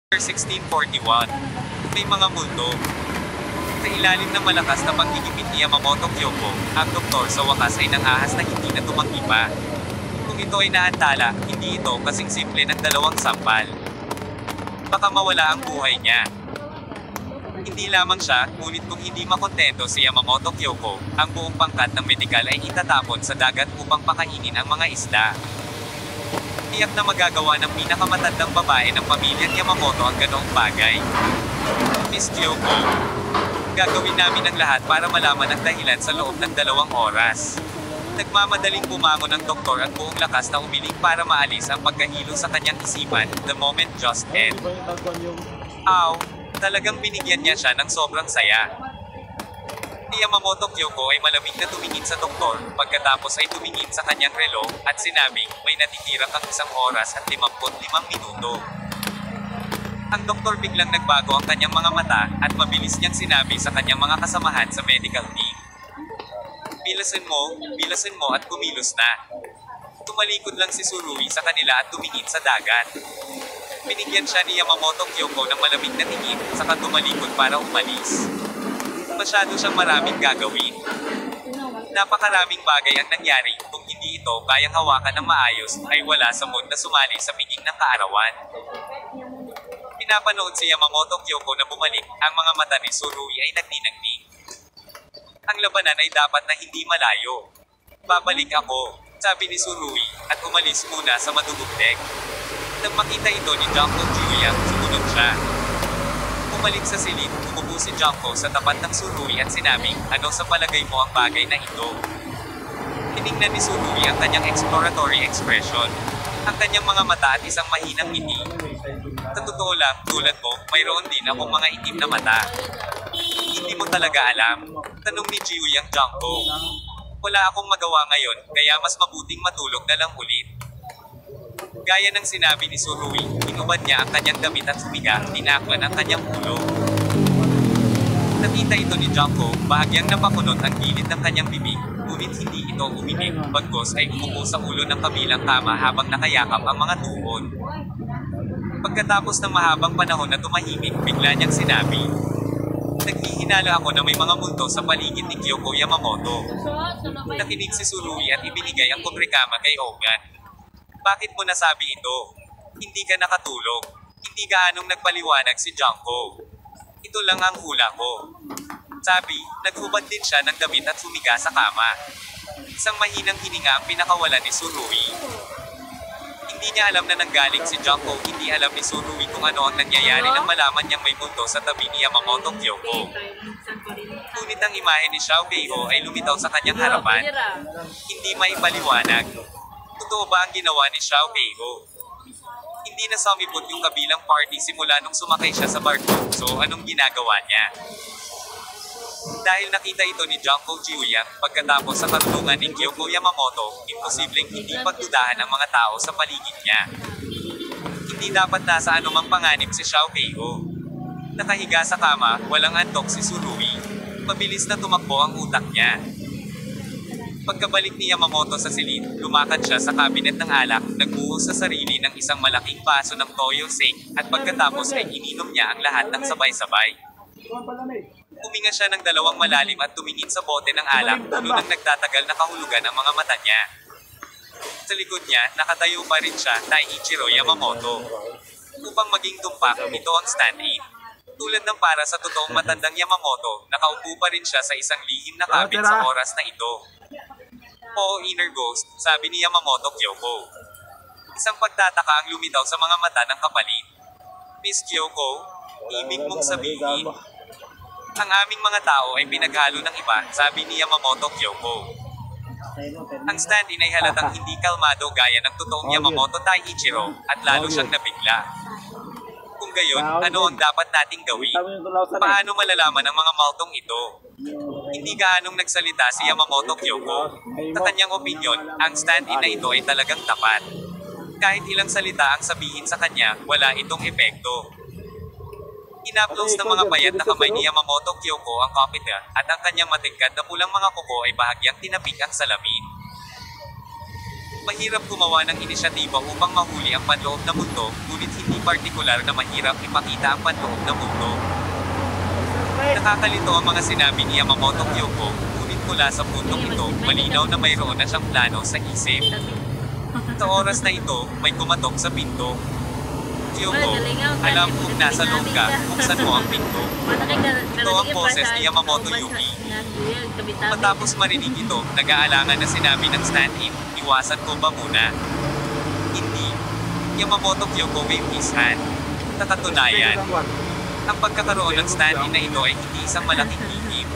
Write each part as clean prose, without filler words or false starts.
1641. May mga multo. Sa ilalim ng malakas na panggigipit ni Yamamoto Kyoko, ang doktor sa wakas ay nangahas na hindi na tumanggi pa. Kung ito ay naantala, hindi ito kasing simple ng dalawang sampal. Baka mawala ang buhay niya. Hindi lamang siya, ngunit kung hindi makontento si Yamamoto Kyoko, ang buong pangkat ng medikal ay itatapon sa dagat upang pakainin ang mga isda. Tiyak na magagawa ng pinakamatandang babae ng pamilyang Yamamoto ang ganoong bagay. Miss Kyoko, gagawin namin ang lahat para malaman ang dahilan sa loob ng 2 oras. Nagmamadaling bumangon ng doktor at buong lakas na umiling para maalis ang pagkahilo sa kanyang isipan. The moment just end. Aw, talagang binigyan niya siya ng sobrang saya. Si Yamamoto Kyoko ay malamig na tumingin sa doktor, pagkatapos ay tumingin sa kanyang relo, at sinabing, may natitira kang 1 oras at 55 minuto. Ang doktor biglang nagbago ang kanyang mga mata, at mabilis niyang sinabi sa kanyang mga kasamahan sa medical team. Bilasin mo at kumilos na. Tumalikod lang si Tsurui sa kanila at tumingin sa dagat. Binigyan siya ni Yamamoto Kyoko ng malamig na tingin, saka tumalikod para umalis. Masyado siyang maraming gagawin. Napakaraming bagay ang nangyari, kung hindi ito kayang hawakan ng maayos, ay wala sa mood na sumali sa piging ng kaarawan. Pinapanood si Yamamoto Kyoko na bumalik, ang mga mata ni Tsurui ay nagninangning. Ang labanan ay dapat na hindi malayo. Babalik ako, sabi ni Tsurui, at umalis muna sa madugugdeg. Nang makita ito ni Junko Juya, sumunod siya. Bumalik sa silid, umupo si Junko sa tapat ng Tsurui at sinabing, ano sa palagay mo ang bagay na ito? Tinignan ni Tsurui ang kanyang exploratory expression. Ang kanyang mga mata at isang mahinang ngiti. Sa totoo lang, tulad mo, mayroon din akong mga itim na mata. Hindi mo talaga alam. Tanong ni Jiyuyang Junko. Wala akong magawa ngayon, kaya mas mabuting matulog na lang ulit. Gaya ng sinabi ni Tsurui, inubad niya ang kanyang damit at sumiga, tinaklan ang kanyang ulo. Nakita ito ni Junko, bahagyang napakunot ang gilid ng kanyang bibig, ngunit hindi ito umibig, bagkos ay umupo sa ulo ng kabilang kama habang nakayakap ang mga tuhod. Pagkatapos ng mahabang panahon na tumahimik, bigla niyang sinabi, naghihinala ako na may mga multo sa paligid ni Kyoko Yamamoto. Nakinig si Tsurui at ibinigay ang kubrikama kay Ogan. Bakit mo nasabi ito? Hindi ka nakatulog. Hindi gaanong nagpaliwanag si Junko. Ito lang ang hula ko. Sabi, naghubad din siya ng damit at humiga sa kama. Isang mahinang hininga ang pinakawala ni Tsurui. Hindi niya alam na nanggaling si Junko, hindi alam ni Tsurui kung ano ang nangyayari nang malaman niyang may multo sa tabi ni Yamamoto Kyoko. Ngunit ang imahe ni Xiao Beiho ay lumitaw sa kanyang harapan. Hindi maipaliwanag. Totoo ba ang ginawa ni Xiao Beiho? Hindi na sumipot yung kabilang party simula nung sumakay siya sa barko, so anong ginagawa niya? Dahil nakita ito ni Junko Jiyuyang, pagkatapos sa karunungan ni Kyoko Yamamoto, imposibleng hindi pagdudahan ang mga tao sa paligid niya. Hindi dapat nasa anumang panganib si Xiao Beiho. Nakahiga sa kama, walang antok si Tsurui. Mabilis na tumakbo ang utak niya. Pagkabalik ni Yamamoto sa silid, lumakad siya sa kabinet ng alak, nagbuhos sa sarili ng isang malaking baso ng toyo sake, at pagkatapos ay ininom niya ang lahat ng sabay-sabay. Huminga siya ng 2 malalim at tumingin sa bote ng alak, puno ng nagtatagal na kahulugan ang mga mata niya. Sa likod niya, nakatayo pa rin siya, Taiichiro Yamamoto. Upang maging tumpak, ito ang stand-in. Tulad ng para sa totoong matandang Yamamoto, nakaupo pa rin siya sa isang lihim na cabin sa oras na ito. Oo, inner ghost, sabi ni Yamamoto Kyoko. Isang pagtataka ang lumitaw sa mga mata ng kapalit. Miss Kyoko, ibig mong sabihin, ang aming mga tao ay pinaghalo ng iba, sabi ni Yamamoto Kyoko. Ang stand-in ay halatang hindi kalmado gaya ng totoong Yamamoto Taiichiro, at lalo siyang nabigla. Kung gayon, ano ang dapat nating gawin? Paano malalaman ang mga multong ito? Hindi gaanong nagsalita si Yamamoto Kyoko. Sa kanyang opinyon, ang stand-in na ito ay talagang tapat. Kahit ilang salita ang sabihin sa kanya, wala itong epekto. Inaplos ng mga payat na kamay ni Yamamoto Kyoko ang kapita, at ang kanyang matingkad na pulang mga kuko ay bahagyang tinapik ang salamin. Mahirap gumawa ng inisyatiba upang mahuli ang panloob na mundo, ngunit hindi partikular na mahirap ipakita ang panloob na mundo. Nakakalito ang mga sinabi ni Yamamoto Kyoko, ngunit mula sa puntong ito, malinaw na mayroon na siyang plano sa isip. Sa oras na ito, may kumatok sa pinto. Kyoko, alam kong nasa loob ka, buksan mo ang pinto. Ito ang boses ni Yamamoto Yuki. Matapos marinig ito, nag-aalangan na sinabi ng stand-in, iwasan ko ba muna? Hindi. Yamamoto Kyoko waved his hand. Nakatunayan, ang pagkakaroon ng stand-in na ito ay hindi isang malaking lihim.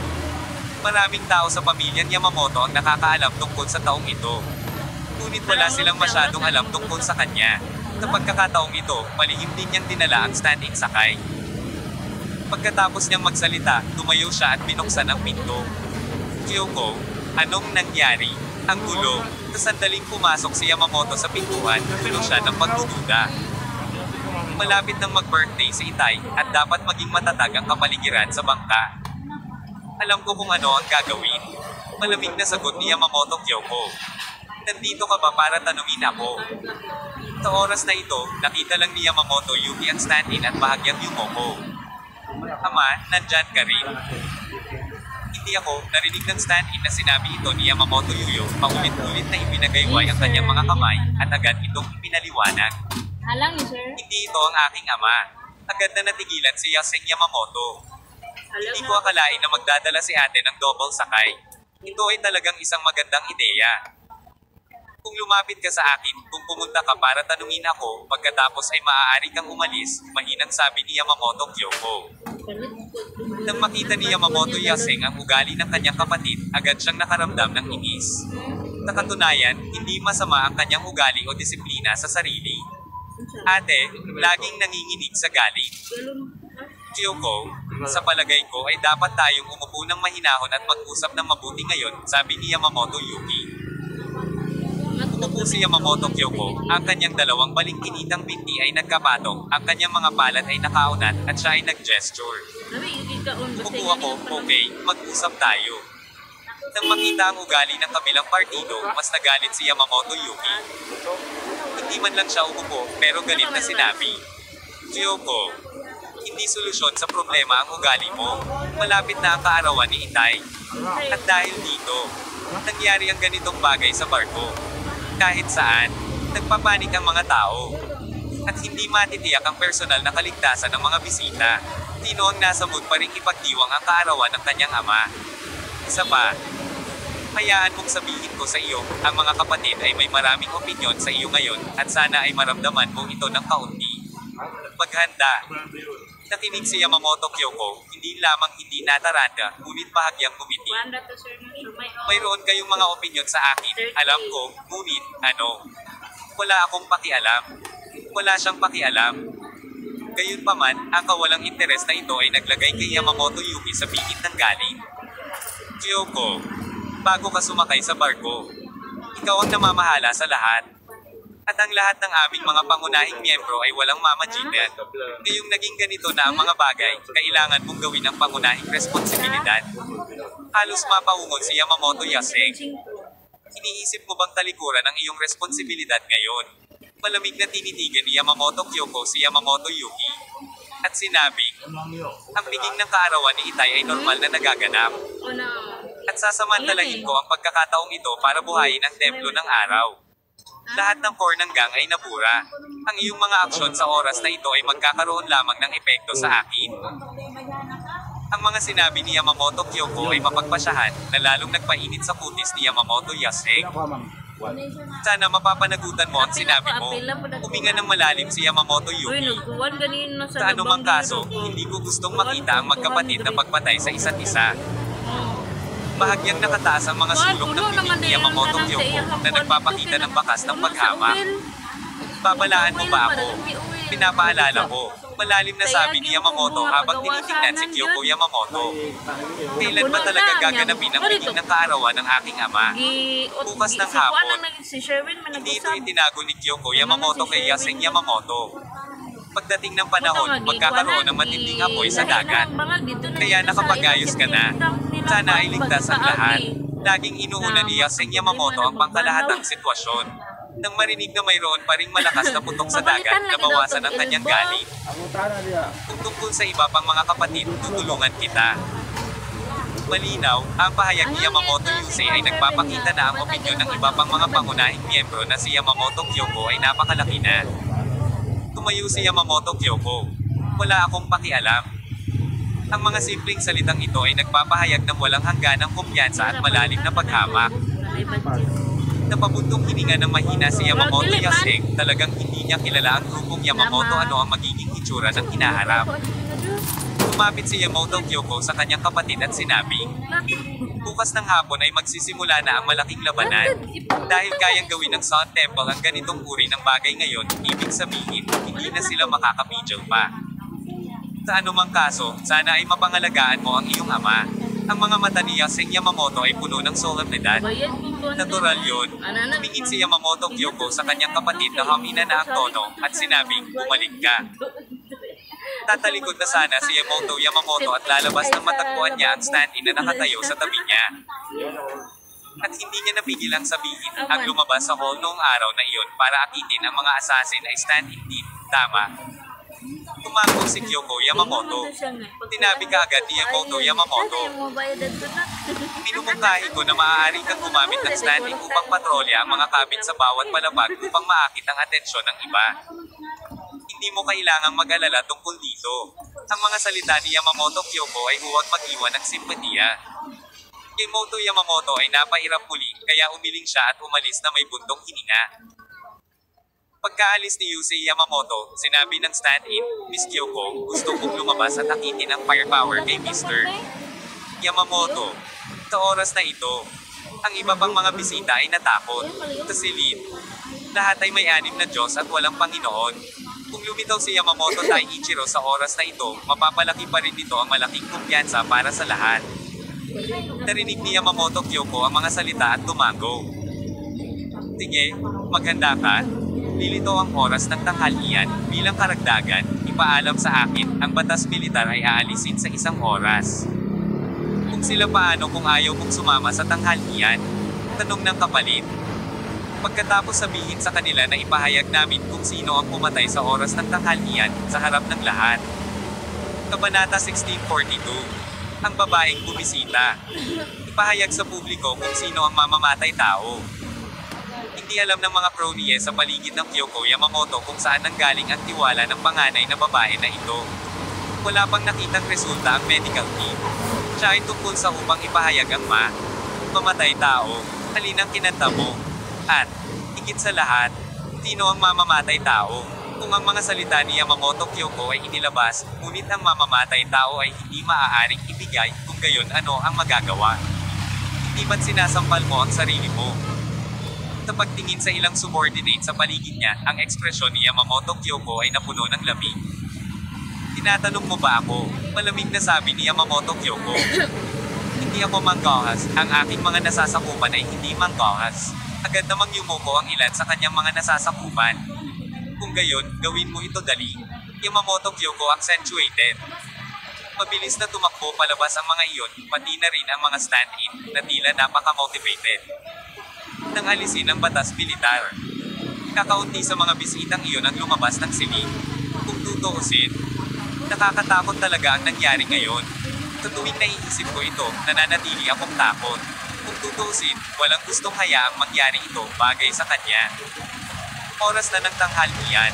Maraming tao sa pamilyang Yamamoto ang nakakaalam tungkol sa taong ito. Ngunit wala silang masyadong alam tungkol sa kanya. Sa pagkakataong ito, palihim din niyang dinala ang stand-in sakay. Pagkatapos niyang magsalita, tumayo siya at binuksan ang pinto. Kyoko, anong nangyari? Ang gulo. Sa sandaling pumasok si Yamamoto sa pintuan, gulo siya ng pagdududa. Malapit nang mag-birthday si Itay, at dapat maging matatag ang kapaligiran sa bangka. Alam ko kung ano ang gagawin. Malamig na sagot ni Yamamoto Kyoko. Nandito ka ba para tanungin ako? Sa oras na ito, nakita lang ni Yamamoto Yuki ang stand-in at bahagyang yumoko. Ama, nandyan ka rin. Hindi ako, narinig ng stand-in na sinabi ito ni Yamamoto Yuyo, paulit-ulit na ipinagayway ang kanyang mga kamay, at agad itong ipinaliwanag. Halang ni sir. Hindi ito ang aking ama. Agad na natigilan si Yaseng Yamamoto. Hindi ko akalain na magdadala si ate ng double sakay. Ito ay talagang isang magandang ideya. Kung lumapit ka sa akin, kung pumunta ka para tanungin ako, pagkatapos ay maaari kang umalis, mahinang sabi ni Yamamoto Kyoko. Nang makita ni Yamamoto Yaseng ang ugali ng kanyang kapatid, agad siyang nakaramdam ng inis. Sa katunayan, hindi masama ang kanyang ugali o disiplina sa sarili. Ate, laging nanginginig sa galit. Kyoko, sa palagay ko ay dapat tayong umupo ng mahinahon at mag-usap ng mabuti ngayon, sabi ni Yamamoto Yuki. Umupo si Yamamoto Kyoko, ang kanyang dalawang balingkinitang binti ay nagkapatok, ang kanyang mga palad ay nakaunat, at siya ay nag-gesture. Umupo ako, okay, mag-usap tayo. Nang makita ang ugali ng kabilang partido, mas nagalit si Yamamoto Yuki. Hindi man lang siya umupo, pero galit na sinabi. Kyoko, hindi solusyon sa problema ang ugali mo. Malapit na ang kaarawan ni Itay. At dahil dito, nangyari ang ganitong bagay sa barko. Kahit saan, nagpapanik ang mga tao. At hindi matitiyak ang personal na kaligtasan ng mga bisita. Tino ang nasa mood pa rin ipagdiwang ang kaarawan ng kanyang ama. Isa pa, hayaan mong sabihin ko sa iyo, ang mga kapatid ay may maraming opinyon sa iyo ngayon, at sana ay maramdaman mo ito ng kaunti. Maghanda. Nakinig si Yamamoto Kyoko, hindi lamang hindi nataranta, ngunit bahagyang ngumiti. Mayroon kayong mga opinyon sa akin, alam ko, ngunit, wala akong pakialam. Wala siyang pakialam. Gayunpaman, ang kawalang interes na ito ay naglagay kay Yamamoto Yuki sa bingit ng galing. Kyoko, bago ka sumakay sa barko, ikaw ang namamahala sa lahat. At ang lahat ng aming mga pangunahing miyembro ay walang mamajitan. Ngayong naging ganito na ang mga bagay, kailangan mong gawin ang pangunahing responsibilidad. Halos mapaungon si Yamamoto Yaseng. Iniisip mo bang talikuran ang iyong responsibilidad ngayon? Malamig na tinitigan ni Yamamoto Kyoko si Yamamoto Yuki. At sinabi, ang piging ng kaarawan ni Itay ay normal na nagaganap. At sasamantalahin ko ang pagkakataong ito para buhayin ang templo ng araw. Lahat ng core ng gang ay nabura. Ang iyong mga aksyon sa oras na ito ay magkakaroon lamang ng epekto sa akin. Ang mga sinabi ni Yamamoto Kyoko ay mapagpasyahan, na lalong nagpainit sa kutis ni Yamamoto Yaseng. Sana mapapanagutan mo ang sinabi mo. Huminga ng malalim si Yamamoto Yuki. Sa anumang kaso, hindi ko gustong makita ang magkapatid na pagpatay sa isa't isa. Bahagyang nakataas ang mga sulok ng bibig ni Yamamoto Kyoko na nagpapakita ng bakas ng paghamak. Babalaan mo ba ako? Pinapaalala ko. Malalim na sabi ni Yamamoto habang tinitingnan si Kyoko Yamamoto. Kailan ba talaga gaganapin ang piging ng kaarawan ng aking ama? Bukas ng hapon. Hindi ito itinago ni Kyoko Yamamoto kay Yaseng Yamamoto. Pagdating ng panahon, magkakaroon ng matinding apoy sa dagat. Kaya nakapag-ayos ka na. Sana ay ligtas ang lahat. Laging inuuna ni Yaseng Yamamoto ang pangkalahatang sitwasyon. Nang marinig na mayroon pa ring malakas na putok sa dagat, nabawasan ang kanyang galit. Kung tungkol sa iba pang mga kapatid, tutulungan kita. Malinaw, ang pahayag ni Yamamoto Yusei ay nagpapakita na ang opinyon ng iba pang mga pangunahing miyembro na si Yamamoto Kyoko ay napakalaki na. Tumayo si Yamamoto Kyoko. Wala akong pakialam. Ang mga simpleng salitang ito ay nagpapahayag ng walang hangganang kumpiyansa at malalim na paghamak. Napabuntong hininga ng mahina si Yamamoto Yaseng, talagang hindi niya kilala ang grupong Yamamoto ano ang magiging itsura ng hinaharap. Lumapit si Yamamoto Kyoko sa kanyang kapatid at sinabi, bukas ng hapon ay magsisimula na ang malaking labanan. Dahil kayang gawin ng Sun Temple ang ganitong uri ng bagay ngayon, ibig sabihin, hindi na sila makakapigil pa. Sa anumang kaso, sana ay mapangalagaan mo ang iyong ama. Ang mga mata ni Yaseng Yamamoto ay puno ng solemnidad. Natural yun. Tumingin si Yamamoto Kyoko sa kanyang kapatid na humina na ang tono at sinabing, bumalik ka. Tatalikod na sana si Yamamoto at lalabas ng matagpuan niya ang stand-in na nakatayo sa tabi niya. At hindi niya napigilang sabihin ang lumabas sa hall noong araw na iyon para akitin ang mga assassin ay stand-in din. Tama. Tumago si Kyoko Yamamoto. Tinabi ka agad ni Yamamoto. Minumungkahi ko na maaari kang gumamit ng stand-in upang patrolya ang mga kabin sa bawat palapag upang maakit ang atensyon ng iba. Hindi mo kailangang mag-alala tungkol dito. Ang mga salita ni Yamamoto Kyoko ay huwag mag-iwan ng simpatiya. Yamamoto ay napairap muli, kaya umiling siya at umalis na may buntong hininga. Pagkaalis ni Yusei Yamamoto, sinabi ng stand-in, Miss Kyoko, gusto kong lumabas at akitin ang firepower kay Mr. Yamamoto. Sa oras na ito, ang iba pang mga bisita ay natakot. Tasilid. Lahat ay may anim na Diyos at walang Panginoon. Kung lumitaw si Yamamoto Taiichiro sa oras na ito, mapapalaki pa rin dito ang malaking kumpiyansa para sa lahat. Narinig ni Yamamoto Kyoko ang mga salita at tumago. Sige, maghanda ka. Lilito ang oras ng tanghalian, bilang karagdagan, ipaalam sa akin, ang batas militar ay aalisin sa 1 oras. Kung sila paano kung ayaw mong sumama sa tanghalian? Tanong ng kapalit. Pagkatapos sabihin sa kanila na ipahayag namin kung sino ang pumatay sa oras ng tanghalian, sa harap ng lahat. Kabanata 1642. Ang babaeng bumisita. Ipahayag sa publiko kung sino ang mamamatay tao. Hindi alam ng mga cronies sa paligid ng Kyoko Yamamoto kung saan nanggaling ang tiwala ng panganay na babae na ito. Wala pang nakitang resulta ang medical team. Siya ay tungkol sa upang ipahayag ang mamatay tao. Halin ang kinanta mo. At, higit sa lahat, sino ang mamamatay tao? Kung ang mga salita ni Yamamoto Kyoko ay inilabas, ngunit ang mamamatay tao ay hindi maaaring ibigay, kung gayon ano ang magagawa? Hindi ba't sinasampal mo ang sarili mo? Sa pagtingin sa ilang subordinate sa paligid niya, ang ekspresyon ni Yamamoto Kyoko ay napuno ng lamig. Tinatanong mo ba ako? Malamig na sabi ni Yamamoto Kyoko. Hindi ako manggahas, ang aking mga nasasakupan ay hindi manggahas. Agad namang yumuko ang ilan sa kanyang mga nasasakupan. Kung gayon, gawin mo ito dali. Yamamoto Kyoko accentuated. Mabilis na tumakbo palabas ang mga iyon, pati na rin ang mga stand-in, na tila napaka-motivated. Nang alisin ang batas militar. Kakaunti sa mga bisitang iyon ang lumabas ng siling. Kung tutuusin, nakakatakot talaga ang nangyari ngayon. Sa tuwing naiisip ko ito, nananatili akong takot. Kung tutuusin, walang gustong hayaang mangyari ito bagay sa kanya. Oras na ng tanghalian.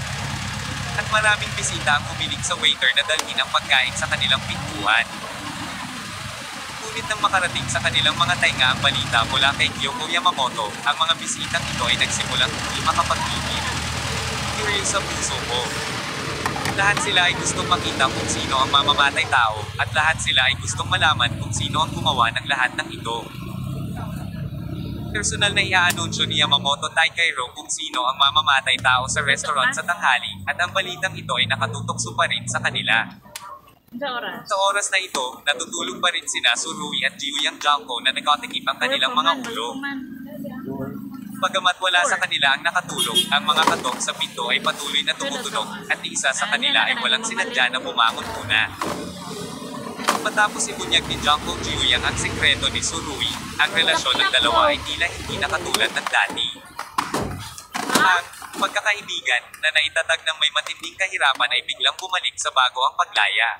At maraming bisita ang humiling sa waiter na dalhin ang pagkain sa kanilang pintuan. Ngunit nang makarating sa kanilang mga tainga ang balita mula kay Kyoko Yamamoto, ang mga bisitang ito ay nagsimulang hindi makapagpigil. Curious sa puso ko. Lahat sila ay gustong makita kung sino ang mamamatay tao, at lahat sila ay gustong malaman kung sino ang gumawa ng lahat ng ito. Personal na iaanunsyo ni Yamamoto Takeiro kung sino ang mamamatay tao sa restaurant sa tanghali, at ang balitang ito ay nakatutokso pa rin sa kanila. Sa oras na ito, natutulog pa rin sina Surui at Jiyang Janko na nakatikip ang kanilang mga ulo. Bagamat wala sa kanila ang nakatulog, ang mga katok sa pinto ay patuloy na tumutunog, at isa sa kanila ay walang sinadya na bumangon muna. Matapos ibunyag ni Janko Jiyang ang sekreto ni Surui, ang relasyon ng dalawa ay tila hindi na katulad ng dati. Ang pagkakaibigan na naitatag ng may matinding kahirapan ay biglang bumalik sa bago ang paglaya.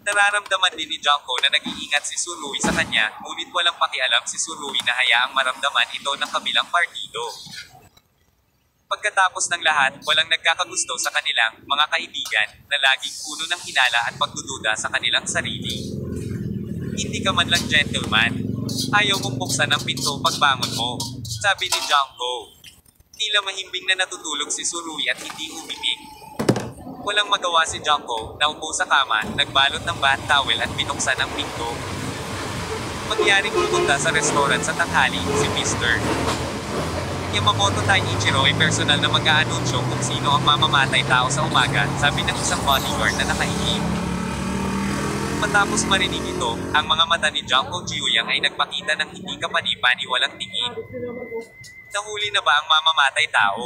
Nararamdaman din ni Junko na nag-iingat si Tsurui sa kanya, ngunit walang pakialam si Tsurui na hayaang maramdaman ito ng kabilang partido. Pagkatapos ng lahat, walang nagkakagusto sa kanilang mga kaibigan na laging puno ng hinala at pagdududa sa kanilang sarili. Hindi ka man lang gentleman. Ayaw mong buksan ang pinto pagbangon mo, sabi ni Junko. Tila mahimbing na natutulog si Tsurui at hindi umimik. Walang magawa si Junko, naupo sa kama, nagbalot ng bath towel at binuksan ang pinto. Mangyaring pupunta sa restaurant sa tanghali, si Mr. Yamamoto Taiichiro ay personal na mag-aanunsyo kung sino ang mamamatay tao sa umaga, sabi ng isang bodyguard na nakaihi. Matapos marinig ito, ang mga mata ni Junko Jiuyang ay nagpakita ng hindi kapani-paniwalang tingin. Nahuli na ba ang mamamatay tao?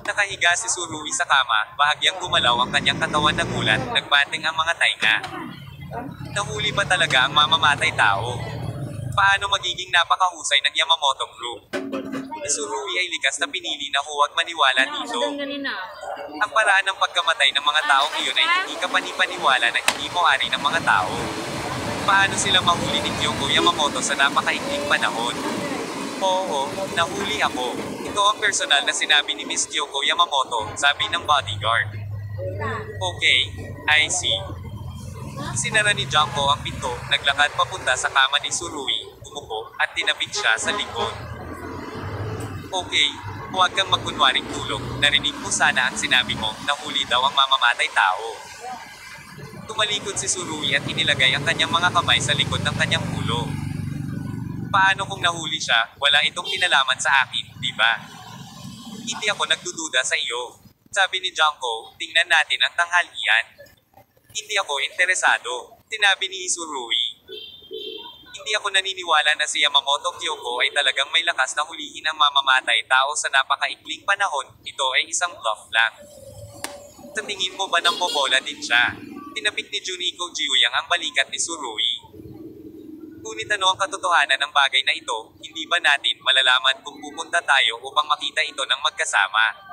Nakahiga si Tsurui sa kama, bahagyang gumalaw ang kanyang katawan na gulat, nagbanting ang mga tainga. Nahuli ba talaga ang mamamatay tao? Paano magiging napakahusay ng Yamamoto Group? Si Tsurui ay likas na pinili na huwag maniwala dito. Ang paraan ng pagkamatay ng mga taong iyon ay hindi kapani-paniwala na hindi mo-ari ng mga tao. Paano sila mahuli ni Kyoko Yamamoto sa napakaikling panahon? Oo, nahuli ako. Ito ang personal na sinabi ni Miss Kyoko Yamamoto, sabi ng bodyguard. Okay, I see. Sinara ni Junko ang pinto, naglakad papunta sa kama ni Tsurui, umupo, at tinabik siya sa likod. Okay, huwag kang magkunwaring tulog, narinig mo sana ang sinabi mo, nahuli daw ang mamamatay tao. Tumalikod si Tsurui at inilagay ang kanyang mga kamay sa likod ng kanyang ulo. Paano kung nahuli siya, wala itong kinalaman sa akin, di ba? Hindi ako nagdududa sa iyo. Sabi ni Junko, tingnan natin ang tanghalian. Hindi ako interesado, sinabi ni Tsurui. Hindi ako naniniwala na si Yamamoto Kyoko ay talagang may lakas na hulihin ang mamamatay tao sa napakaikling panahon, ito ay isang bluff lang. Sa tingin mo ba nang bobola din siya? Tinapik ni Juniko Jiuyang ang balikat ni Tsurui. Ngunit ano ang katotohanan ng bagay na ito, hindi ba natin malalaman kung pupunta tayo upang makita ito ng magkasama?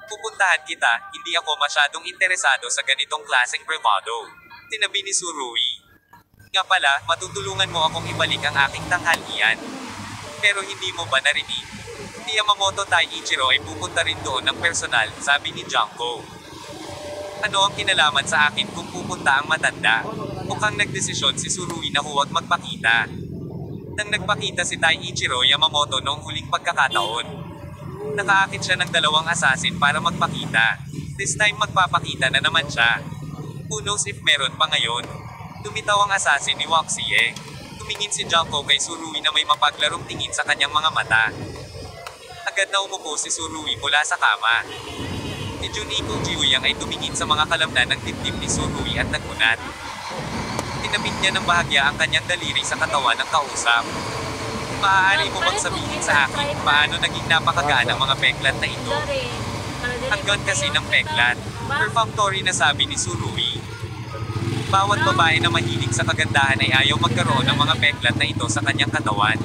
Pupuntahan kita, hindi ako masyadong interesado sa ganitong klaseng bravado. Tinabi ni Tsurui. Nga pala, matutulungan mo akong ibalik ang aking tanghalian. Pero hindi mo ba narinig? Si Yamamoto Taiichiro ay pupunta rin doon ng personal, sabi ni Junko. Ano ang kinalaman sa akin kung pupunta ang matanda? Mukhang nagdesisyon si Tsurui na huwag magpakita. Nang nagpakita si Taiichiro Yamamoto noong huling pagkakataon, nakaakit siya ng 2 assassin para magpakita. This time magpapakita na naman siya. Who knows if meron pa ngayon? Tumitaw ang assassin ni Waxie. Tumingin si Junko kay Tsurui na may mapaglarong tingin sa kanyang mga mata. Agad na umupo si Tsurui mula sa kama. Si Juniko Jiuyang ay tumingin sa mga kalamnan ng dibdib ni Tsurui at nagunat. Tinapik niya ng bahagya ang kanyang daliri sa katawan ng kausap. Maaari mo bang sabihin sa akin paano naging napakagaan ang mga peklat na ito? Hanggang kasi ng peklat. Perfunctory na sabi ni Tsurui. Bawat babae na mahilig sa kagandahan ay ayaw magkaroon ng mga peklat na ito sa kanyang katawan.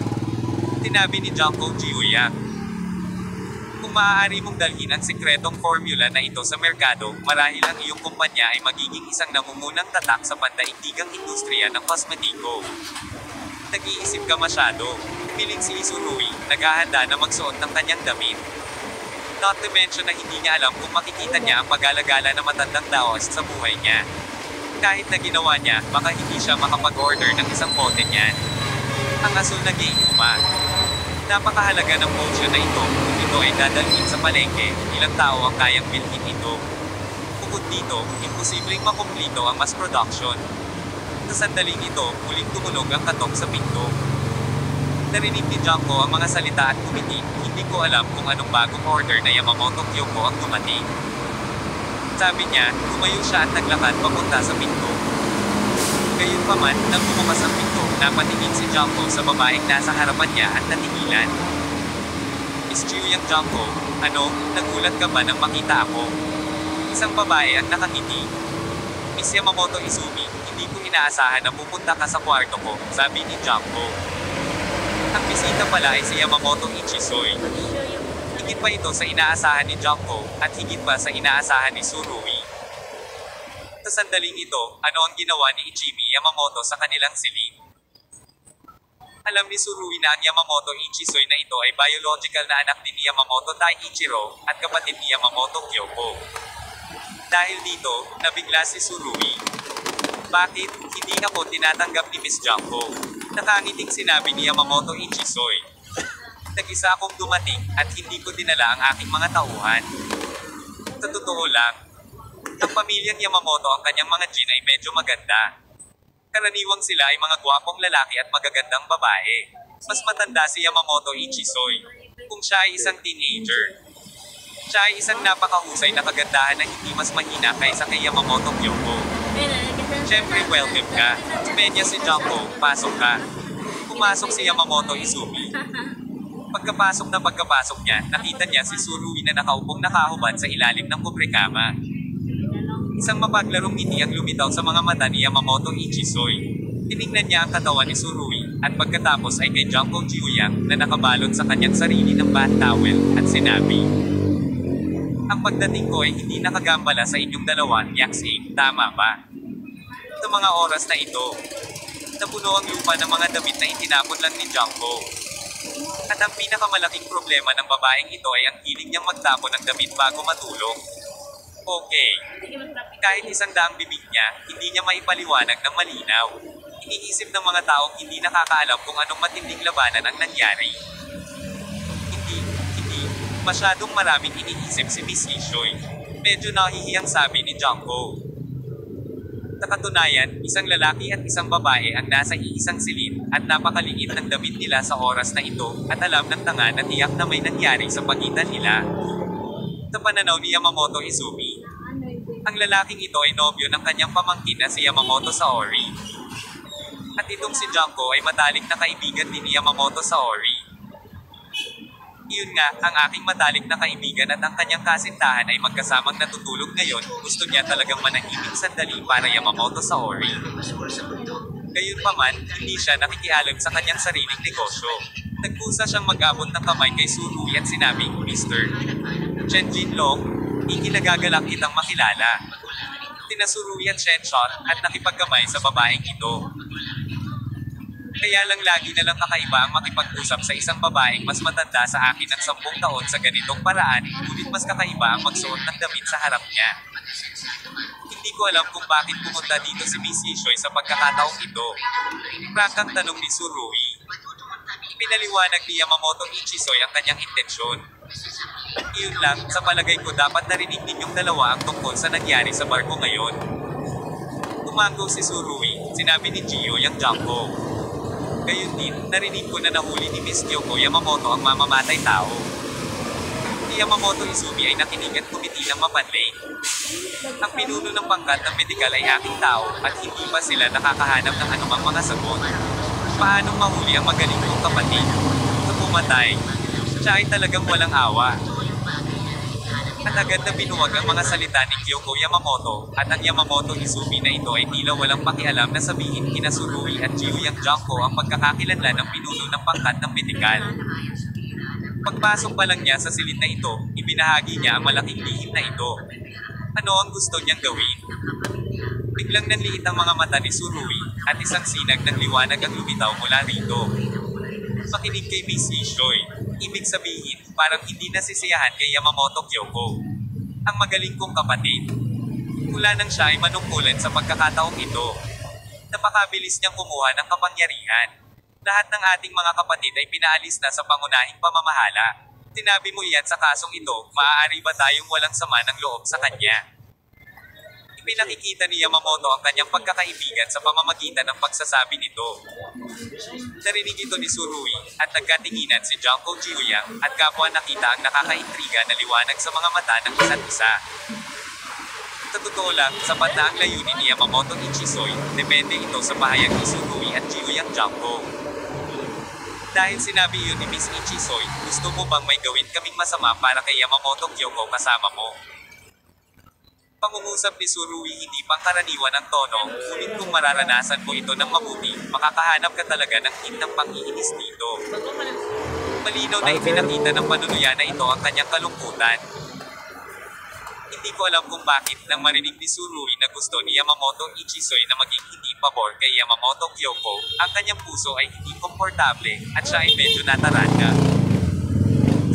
Tinabi ni Junko Jiuyang. Kung maaari mong dalhin ang sikretong formula na ito sa merkado, marahil ang iyong kumpanya ay magiging isang namumunang tatak sa pandaigdigang industriya ng kosmetiko. Nag-iisip ka masyado. Piling si Tsurui, naghahanda na magsuot ng kanyang damit. Not to mention na hindi niya alam kung makikita niya ang pag-alagala na matandang Taoist sa buhay niya. Kahit na ginawa niya, baka hindi siya makapag-order ng isang bote niyan. Ang asul na Geikuma. Napakahalaga ng potion na ito, kung ito ay dadalhin sa palengke, ilang tao ang kayang bilhin ito. Bukod dito, imposibleng makumplito ang mass production. Sa sandaling ito, muling tumunog ang katok sa pinto. Narinig ni Junko ang mga salita at tumitig, hindi ko alam kung anong bagong order na Yamamoto Kyoko ang dumating. Sabi niya, tumayo siya at naglakad papunta sa pinto. Gayunpaman, nang bumukas ang pinto, napatingin si Junko sa babaeng nasa harapan niya at natigilan. Miss Jiuyang Junko, ano, nagulat ka ba nang makita ako? Isang babae ang nakangiti. Miss Yamamoto Izumi, hindi ko inaasahan na pupunta ka sa kwarto ko, sabi ni Junko. Ang bisita pala ay si Yamamoto Ichisoy. Higit pa ito sa inaasahan ni Junko, at higit pa sa inaasahan ni Surui. Sa sandaling ito, ano ang ginawa ni Ichimi Yamamoto sa kanilang silid? Alam ni Surui na ang Yamamoto Ichisoy na ito ay biological na anak din ni Yamamoto Taiichiro, at kapatid ni Yamamoto Kyoko. Dahil dito, nabigla si Surui. Bakit, hindi ako tinatanggap ni Miss Junko? Nakangiting sinabi ni Yamamoto Ichisoy. Nag-isa akong dumating, at hindi ko dinala ang aking mga tauhan. Sa totoo lang, ang pamilyang Yamamoto ang kanyang mga jin ay medyo maganda. Karaniwang sila ay mga gwapong lalaki at magagandang babae. Mas matanda si Yamamoto Ichisoy. Kung siya ay isang teenager, siya ay isang napakahusay na kagandahan na hindi mas mahina kaysa kay Yamamoto Kyoko. Siyempre welcome ka. Tumenya si Junko, pasok ka. Pumasok si Yamamoto Izumi. Pagkapasok niya, nakita niya si Surui na nakaupong nakahubad sa ilalim ng kubrekama. Isang mapaglarong ngiti ang lumitaw sa mga mata ni Yamamoto Ichisoy. Tinignan niya ang katawan ni Surui, at pagkatapos ay kay Junko Jiuyang na nakabalot sa kanyang sarili ng bath towel, at sinabi, "Ang pagdating ko ay hindi nakagambala sa inyong dalawa, Yaksing, tama ba?" Sa mga oras na ito, napuno ang lupa ng mga damit na itinapon lang ni Junko. At ang pinakamalaking problema ng babaeng ito ay ang hilig niyang magtapon ng damit bago matulog. Okay. Kahit 100 bibig niya, hindi niya maipaliwanag ng malinaw. Iniisip ng mga taong hindi nakakaalam kung anong matinding labanan ang nangyari. Hindi. Masyadong maraming iniisip si Miss Ishoy. Medyo nahihiyang sabi ni Junko. Sa katunayan, isang lalaki at isang babae ang nasa iisang silid, at napakaliit ng damit nila sa oras na ito, at alam ng tanga na tiyak na may nangyari sa pagitan nila. Sa pananaw ni Yamamoto Izumi, ang lalaking ito ay nobyo ng kanyang pamangkin na si Yamamoto Saori. At itong si Junko ay matalik na kaibigan din ni Yamamoto Saori. Iyon nga, ang aking matalik na kaibigan at ang kanyang kasintahan ay magkasamang natutulog ngayon, gusto niya talagang manahimik sandali para Yamamoto Saori. Gayunpaman, hindi siya nakikialam sa kanyang sariling negosyo. Nagkusa siyang mag-abot ng kamay kay Surui at sinabi, "Mr. Chen Jinlong, ikinagagalak kitang makilala." Tinasuruyan Shenshot at nakipagkamay sa babaeng ito. Kaya lang lagi na lang kakaiba ang makipag-usap sa isang babaeng mas matanda sa akin ng 10 taon sa ganitong paraan, ngunit mas kakaiba ang magsuot ng damit sa harap niya. Hindi ko alam kung bakit pumunta dito si Miss Ishoy sa pagkakataong ito. Prangkang tanong ni Surui. Pinaliwanag ni Yamamoto Ichisoy ang kanyang intensyon. Iyon lang, sa palagay ko dapat narinig ninyong dalawa ang tungkol sa nangyari sa barko ngayon. Tumango si Surui, sinabi ni Jiyo yang Junko. Gayon din, narinig ko na nahuli ni Miss Kyoko Yamamoto ang mamamatay tao. Si Yamamoto Izumi ay nakinig at kumiti ng mapanlay. Ang pinuno ng pangkat ng medikal ay aking tao, at hindi pa sila nakakahanap ng anumang mga sagot. Paanong mahuli ang magaling kong kapatid? Sa pumatay, siya ay talagang walang awa. At agad na binuwag ang mga salita ni Kyoko Yamamoto, at ang Yamamoto Izumi na ito ay tila walang pakialam na sabihin kina Surui at Jiuyang Junko ang pagkakakilanlan ng pinuno ng pangkat ng medikal. Pagpasok pa lang niya sa silid na ito, ibinahagi niya ang malaking lihim na ito. Ano ang gusto niyang gawin? Biglang nanliit ang mga mata ni Surui, at isang sinag ng liwanag ang lumitaw mula rito. Makinig kay Miss Ishoy. Ibig sabihin, parang hindi nasisiyahan kay Yamamoto Kyoko. Ang magaling kong kapatid. Mula nang siya ay manungkulan sa pagkakataong ito. Napakabilis niyang kumuha ng kapangyarihan. Lahat ng ating mga kapatid ay pinaalis na sa pangunahing pamamahala. Sinabi mo iyan sa kasong ito, maaari ba tayong walang sama ng loob sa kanya? Pinakikita ni Yamamoto ang kanyang pagkakaibigan sa pamamagitan ng pagsasabi nito. Narinig ito ni Surui, at nagkatinginan si Junko Jiuyang, at kapwa nakita ang nakakaintriga na liwanag sa mga mata ng isa't isa. Sa totoo lang, sapat na ang layunin ni Yamamoto Ichisoy, depende ito sa pahayag ni Surui at Jiuyang Junko. Dahil sinabi yun ni Miss Ichisoy, gusto mo bang may gawin kaming masama para kay Yamamoto Kyoko kasama mo? Pangungusap ni Surui hindi pangkaraniwan ang tono, ngunit kung mararanasan mo ito ng mabuti, makakahanap ka talaga ng hint ng pang-iinis dito. Malinaw na ipinakita ng panunuya na ito ang kanyang kalungkutan. Hindi ko alam kung bakit nang marinig ni Tsurui na gusto ni Yamamoto Ichisoy na maging hindi pabor kay Yamamoto Kyoko, ang kanyang puso ay hindi komportable at siya ay medyo nataranta.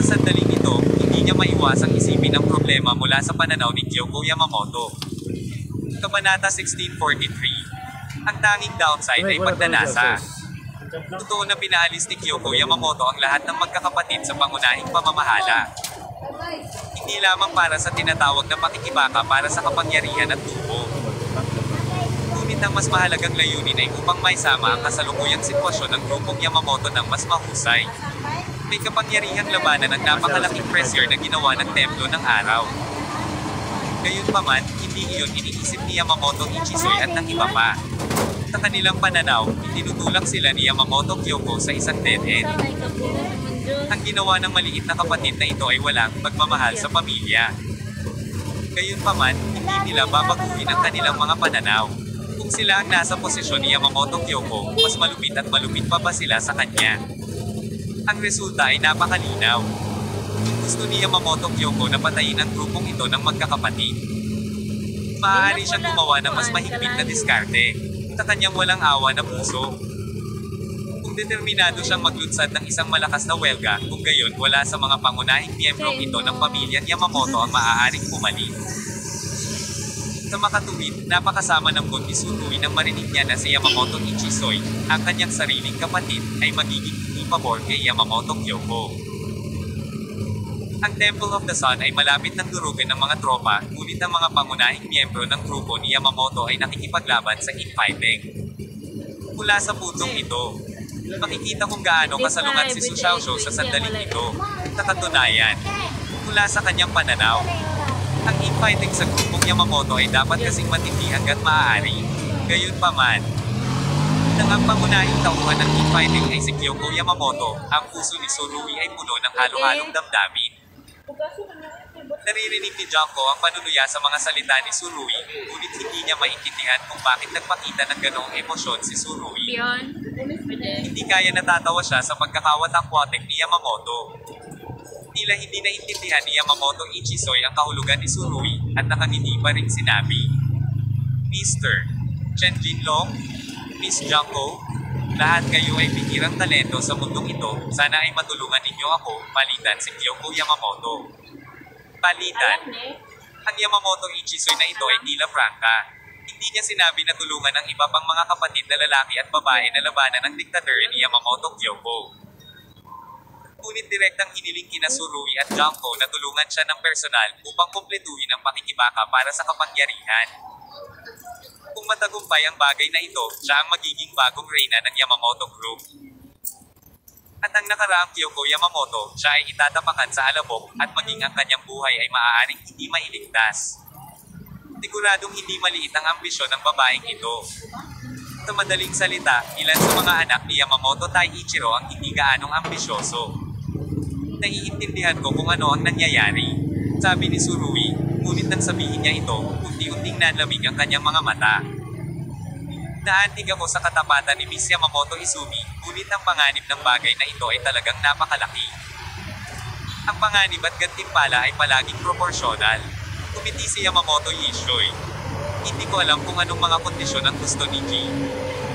Sa sandaling ito, hindi niya maiwasang isipin ang problema mula sa pananaw ni Kyoko Yamamoto. Kabanata 1643. Ang tanging downside ay pagnanasa. Totoo na pinaalis ni Kyoko Yamamoto ang lahat ng magkakapatid sa pangunahing pamamahala. Hindi lamang para sa tinatawag na pakikibaka para sa kapangyarihan at tubo. Ngunit ang mas mahalagang layunin ay upang maisama ang kasalukuyang sitwasyon ng grupong Yamamoto ng mas mahusay. May kapangyarihang labanan ang napakalaking pressure na ginawa ng templo ng araw. Gayunpaman, hindi iyon iniisip ni Yamamoto Ichisoy at ng iba pa. Sa kanilang pananaw, itinutulak sila ni Yamamoto Kyoko sa isang dead end. Ang ginawa ng maliit na kapatid na ito ay walang pagmamahal sa pamilya. Gayunpaman, hindi nila babaguhin ang kanilang mga pananaw. Kung sila ang nasa posisyon ni Yamamoto Kyoko, mas malupit at malupit pa ba sila sa kanya? Ang resulta ay napakalinaw. Gusto ni Yamamoto Kyoko na patayin ang grupong ito ng magkakapatid. Maaari siyang gumawa ng mas mahigpit na diskarte sa kanyang walang awa na puso. Kung determinado siyang maglunsad ng isang malakas na welga, kung gayon wala sa mga pangunahing miyembro ito ng pamilyang Yamamoto ang maaaring pumalit. Sa makatuwid, napakasama ng ni Tsurui nang marinig niya na si Yamamoto Ichisoy, ang kanyang sariling kapatid, ay magiging hindi pabor kay Yamamoto Kyoko. Ang Temple of the Sun ay malapit ng durugan ng mga tropa, ngunit ang mga pangunahing miyembro ng grupo ni Yamamoto ay nakikipaglaban sa infighting. Mula sa puntong ito, makikita kung gaano kasalungat si Su Xiaoxiu sa sandaling ito. Sa katunayan, mula sa kanyang pananaw, ang infighting sa grupong Yamamoto ay dapat kasing matindi hanggat maaari. Gayunpaman, nang ang pangunahing tauhan ng infighting ay si Kyoko Yamamoto, ang puso ni Tsurui ay puno ng halo-halong damdamin. Naririnig ni Junko ang panunuya sa mga salita ni Tsurui, ngunit hindi niya maintindihan kung bakit nagpakita ng ganoong emosyon si Tsurui. Hindi kaya natatawa siya sa pagkakawatak-watek ni Yamamoto. Tila hindi naintindihan ni Yamamoto Ichisoy ang kahulugan ni Tsurui, at nakangiti pa rin sinabi, Mr. Chen Jinlong, Miss Junko, lahat kayo ay bihirang talento sa mundong ito, sana ay matulungan ninyo ako, palitan si Kyoko Yamamoto. Palitan. Ang Yamamoto Ichisoy na ito ay tila prangka. Hindi niya sinabi na tulungan ang iba pang mga kapatid na lalaki at babae na labanan ng diktator ni Yamamoto Kyoko. Ngunit direktang hiniling kina Tsurui at Junko na tulungan siya ng personal upang kumpletuhin ang pakikibaka para sa kapangyarihan. Kung matagumpay ang bagay na ito, siya ang magiging bagong reyna ng Yamamoto Group. At ang nakaraang Kyoko Yamamoto, siya ay itatapakan sa alabok, at maging ang kanyang buhay ay maaaring hindi mailigtas. Siguradong hindi maliit ang ambisyon ng babaeng ito. Sa madaling salita, ilan sa mga anak ni Yamamoto Taiichiro ang hindi gaanong ambisyoso. Naiintindihan ko kung ano ang nangyayari, sabi ni Tsurui, ngunit nang sabihin niya ito, unti-unting nanlamig ang kanyang mga mata. Naantig ako sa katapatan ni Miss Yamamoto Izumi, ngunit ang panganib ng bagay na ito ay talagang napakalaki. Ang panganib at gantimpala ay palaging proporsyonal. Kumiti si Yamamoto Ichisoy. Hindi ko alam kung anong mga kondisyon ang gusto ni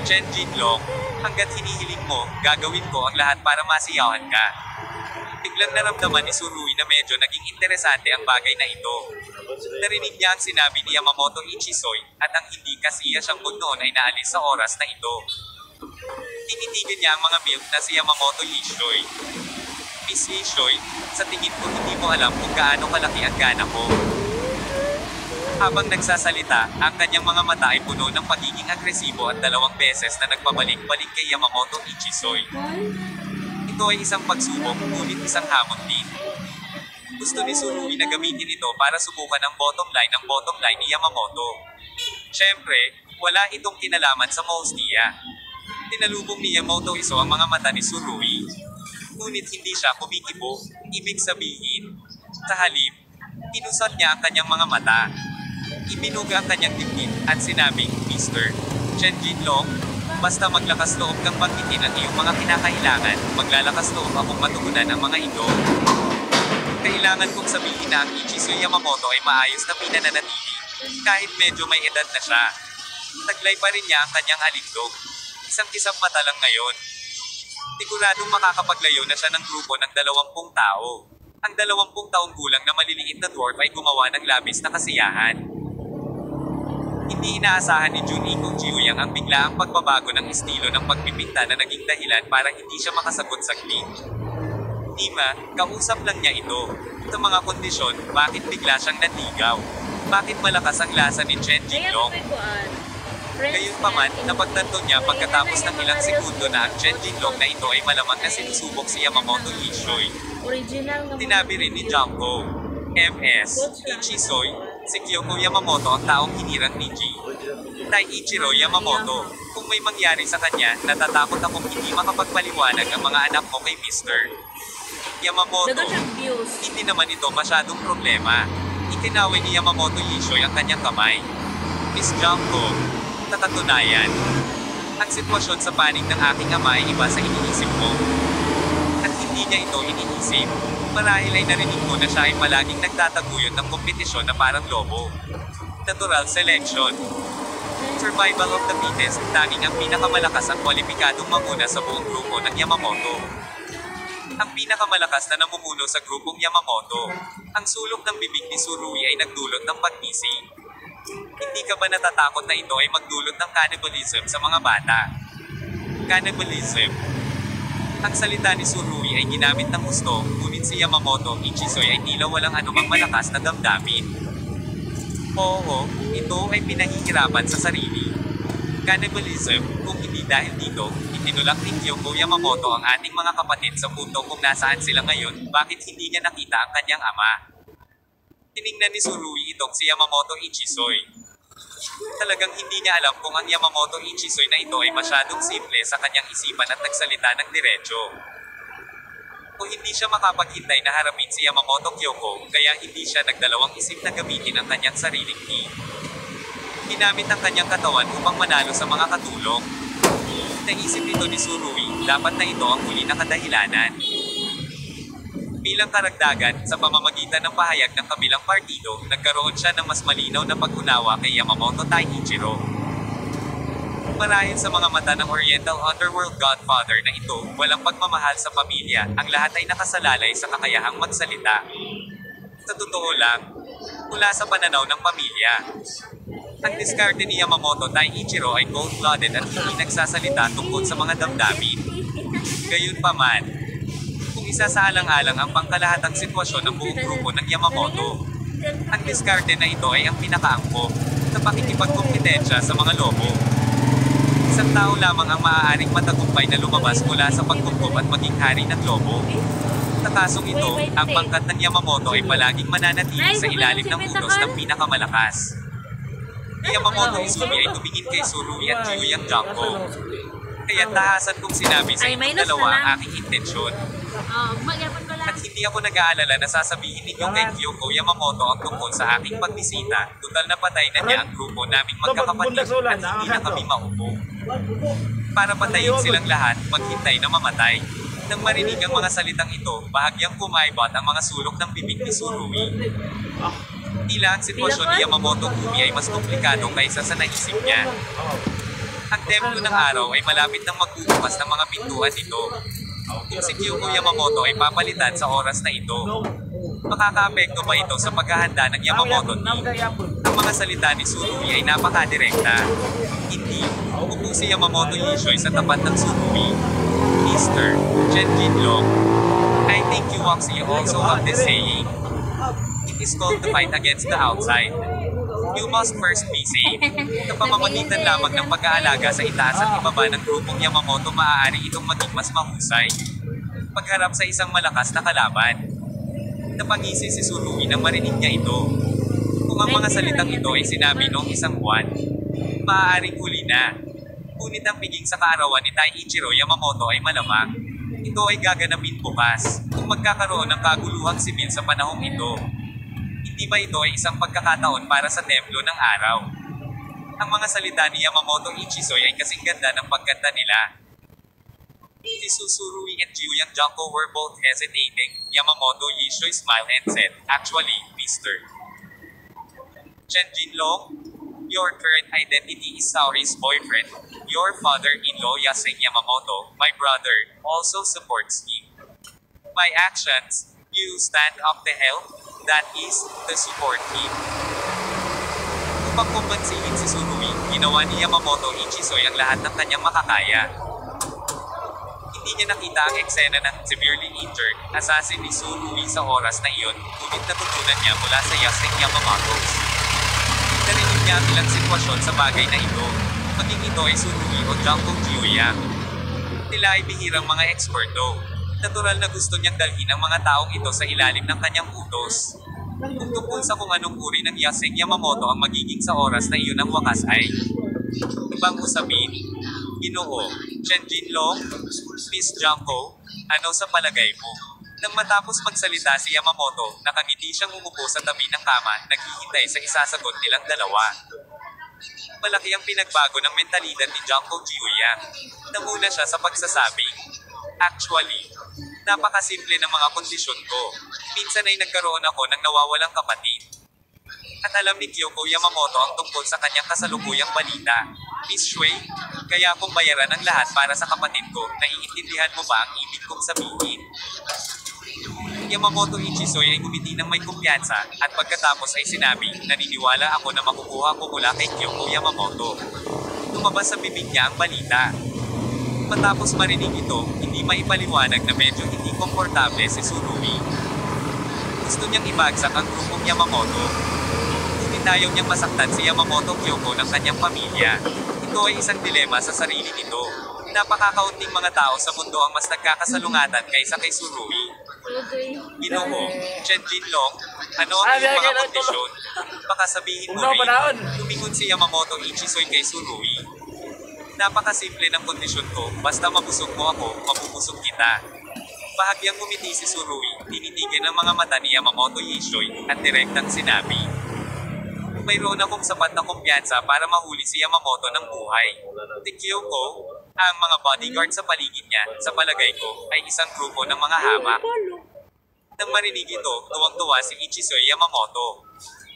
Chen Jinlong. Hanggat hinihiling mo, gagawin ko ang lahat para masiyahan ka. Biglang naramdaman ni Tsurui na medyo naging interesante ang bagay na ito. Narinig niya ang sinabi ni Yamamoto Ichisoy, at ang hindi kasiya siyang mood noon ay naalis sa oras na ito. Tinitigan niya ang mga milk na si Yamamoto Ichisoy. Miss Ichisoy, sa tingin ko hindi mo alam kung gaano kalaki ang gana ko. Habang nagsasalita, ang kanyang mga mata ay puno ng pagiging agresibo at 2 beses na nagpabalik-balik kay Yamamoto Ichisoy. Ito ay isang pagsubok, ngunit isang hamon din. Gusto ni Tsurui na gamitin ito para subukan ang bottom line ni Yamamoto. Siyempre, wala itong kinalaman sa Mostia. Tinalubong ni Yamamoto Iso ang mga mata ni Tsurui. Ngunit hindi siya kumikibo, ibig sabihin. Sa halip, inusot niya ang kanyang mga mata. Ibinuga ang kanyang dibdib at sinabing, Mr. Chen Jinlong, Basta maglakas loob kang banggitin ang iyong mga kinakailangan, maglalakas loob akong matugunan ang mga ito. Kailangan kong sabihin na ang Ichizo Yamamoto ay maayos na pinananatili. Kahit medyo may edad na siya. Taglay pa rin niya ang kanyang alindog. Isang kisap mata lang ngayon. Siguradong makakapaglayo na siya ng grupo ng 20 tao. Ang 20 taong gulang na maliliit na dwarf ay gumawa ng labis na kasiyahan. Hindi inaasahan ni Juniko Jiuyang ang biglaang pagbabago ng estilo ng pagpipinta na naging dahilan para hindi siya makasagot saglit. Nima, kausap lang niya ito. Sa mga kondisyon, bakit bigla siyang nanligaw? Bakit malakas ang lasa ni Chen Jinlong? Gayunpaman, napagtanto niya pagkatapos ng ilang segundo na ang Chen Jinlong na ito ay malamang na sinusubok si Yamamoto Ishoy. Tinabi rin ni Junko. MS, Ichisoy, si Kyoko Yamamoto ang taong hinirang ni Ji. Taiichiro Yamamoto, kung may mangyari sa kanya, natatakot akong hindi makapagpaliwanag ang mga anak mo kay Mr. Yamamoto. Hindi naman ito masyadong problema. Itinaway ni Yamamoto Ishoy ang kanyang kamay. Miss Junko, katunayan. Ang sitwasyon sa panig ng aking ama ay iba sa iniisip mo. At hindi niya ito iniisip. Marahil ay narinig ko na siya ay palaging nagtataguyod ng kompetisyon na parang lobo. Natural selection. Survival of the fittest, tanging ang pinakamalakas ang kwalipikadong mamuna sa buong grupo ng Yamamoto. Ang pinakamalakas na namumuno sa grupong Yamamoto. Ang sulok ng bibig ni Surui ay nagdulot ng pagnising. Hindi ka ba natatakot na ito ay magdulot ng cannibalism sa mga bata? Cannibalism. Ang salita ni Surui ay ginamit ng gusto, ngunit si Yamamoto Ichisoy ay tila walang anumang malakas na damdamin. Oo, ito ay pinahihirapan sa sarili. Cannibalism, kung hindi dahil dito, itinulak ni Kyoko Yamamoto ang ating mga kapatid sa punto kung nasaan sila ngayon, bakit hindi niya nakita ang kanyang ama? Tiningnan ni Surui itong si Yamamoto Ichisoy. Talagang hindi niya alam kung ang Yamamoto Ichisoy na ito ay masyadong simple sa kanyang isipan at nagsalita ng diretso. Kung hindi siya makapaghintay na harapin si Yamamoto Kyoko, kaya hindi siya nagdalawang isip na gamitin ang kanyang sariling ki. Ginamit ang kanyang katawan upang manalo sa mga katulong. Naisip ito ni Surui, dapat na ito ang huli na kadahilanan. Bilang karagdagan, sa pamamagitan ng pahayag ng kabilang partido, nagkaroon siya ng mas malinaw na pag-unawa kay Yamamoto Taiichiro. Marahil sa mga mata ng Oriental Underworld Godfather na ito, walang pagmamahal sa pamilya, ang lahat ay nakasalalay sa kakayahang magsalita. Sa totoo lang, mula sa pananaw ng pamilya, ang diskarte ni Yamamoto Taiichiro ay cold-blooded at hindi nagsasalita tungkol sa mga damdamin. Gayunpaman, kung isa sa alang-alang ang pangkalahatang sitwasyon ng buong grupo ng Yamamoto, ang diskarte na ito ay ang pinakaangkop na pakikipagkompetensya sa mga lobo. Isang tao lamang ang maaaring matagumpay na lumabas mula sa pagkukup at maging hari ng lobo. Sa kasong ito, ang pangkat ng Yamamoto ay palaging mananatili sa ilalim ng utos ng pinakamalakas. Yamamoto Izumi ay tumingin kay Surui at Jiuyang Junko. Kaya tahasan kong sinabi sa inyong dalawa ang aking intensyon. At hindi ako nag-aalala na sasabihin ninyo kay Kyoko Yamamoto ang tungkol sa aking pagbisita, tutal na patay na niya ang grupo naming magkakapatid at hindi na kami maupo. Para patayin silang lahat, maghintay na mamatay. Nang marinig ang mga salitang ito, bahagyang kumaibot ang mga sulok ng bibig ni Surui. Tila ang sitwasyon ni Yamamoto Kumi ay mas komplikado kaysa sa naisip niya. Ang templo ng araw ay malapit nang magbubukas ng mga pintuan nito. Kung si Kyoko Yamamoto ay papalitan sa oras na ito, makakaapekto ba ito sa paghahanda ng Yamamoto team? Ang mga salita ni Surui ay napakadirekta. Hindi, upo si Yamamoto Ishoy sa tapat ng Surui. Mr. Chen Jinlong, I think you Waxy also have this saying. It is called the fight against the outside. You must first be safe. Sa pamamagitan lamang ng pag-aalaga sa itaas at ibaba ng grupong Yamamoto, maaari itong maging mas mahusay. Pagharap sa isang malakas na kalaban. Napangisi si Surui nang marinig niya ito. Kung ang mga salitang ito ay sinabi noong isang buwan, maaaring huli na. Ngunit ang piging sa kaarawan ni Taiichiro Yamamoto ay malamang. Ito ay gaganapin bukas, kung magkakaroon ng kaguluhang sibil sa panahong ito. Hindi ba ito ay isang pagkakataon para sa templo ng araw? Ang mga salita ni Yamamoto Ichisoy ay kasing ganda ng pagkanta nila. Si Susurui and Jiyang Junko were both hesitating. Yamamoto Yishoy smiled and said, "Actually, Mr. Chen Jinlong, your current identity is Saori's boyfriend. Your father-in-law Yaseng Yamamoto, my brother, also supports me. My actions, you stand up to help, that is, to support him." Upang kumbinsihin si Surui, ginawa ni Yamamoto Ichisoy ang lahat ng kanyang makakaya. Hindi niya nakita ang eksena ng severely injured assassin ni Surui sa oras na iyon, ngunit natutunan niya mula sa Yaseng Yamamoto. Narinig niya ang ilang sitwasyon sa bagay na ito, maging ito ay Surui o Junko Jiyang. Tila ay bihirang mga eksperto. Natural na gusto niyang dalhin ang mga taong ito sa ilalim ng kanyang utos. Kung tungkol sa kung anong uri ng Yaseng Yamamoto ang magiging sa oras na iyon ang wakas ay ibang usapin. Ginoo, Chen Jinlong, Miss Junko, ano sa palagay mo? Nang matapos magsalita si Yamamoto, nakangiti siyang umupo sa tabi ng kama, naghihintay sa isasagot nilang dalawa. Malaki ang pinagbago ng mentalidad ni Junko Jiyang. Namuna siya sa pagsasabing, "Actually, napakasimple ng mga kondisyon ko. Minsan ay nagkaroon ako ng nawawalang kapatid." At alam ni Kyoko Yamamoto ang tungkol sa kanyang kasalukuyang balita. "Miss Shui, kaya kong bayaran ang lahat para sa kapatid ko, naiintindihan mo ba ang ibig kong sabihin?" Yamamoto Ichisoy ay ngumiti ng may kumpiyansa, at pagkatapos ay sinabi, "Naniniwala ako na makukuha ko mula kay Kyoko Yamamoto." Lumabas sa bibig niya ang balita. Matapos marinig ito, hindi maipaliwanag na medyo hindi komportable si Surui. Gusto niyang ibagsak ang grupong Yamamoto. Ngunit ayaw niyang masaktan si Yamamoto Kyoko ng kanyang pamilya. Ito ay isang dilema sa sarili nito. Napakakaunting mga tao sa mundo ang mas nagkakasalungatan kaysa kay Surui. Ginoo, Chen Jinlong, ano ang iyong mga kondisyon? Baka sabihin mo rin, lumingon si Yamamoto Ichisoy kay Surui. "Napakasimple ng kondisyon ko, basta mabusog mo ako, mabubusog kita." Bahagyang ngumiti si Surui, tinitigan ang mga mata ni Yamamoto Ichisoy, at direktang sinabi, "Mayroon akong sapat na kumpiyansa para mahuli si Yamamoto ng buhay. Si Kyoko, ang mga bodyguard sa paligid niya, sa palagay ko, ay isang grupo ng mga hamak." Nang marinig ito, tuwang-tuwa si Ichisoy Yamamoto.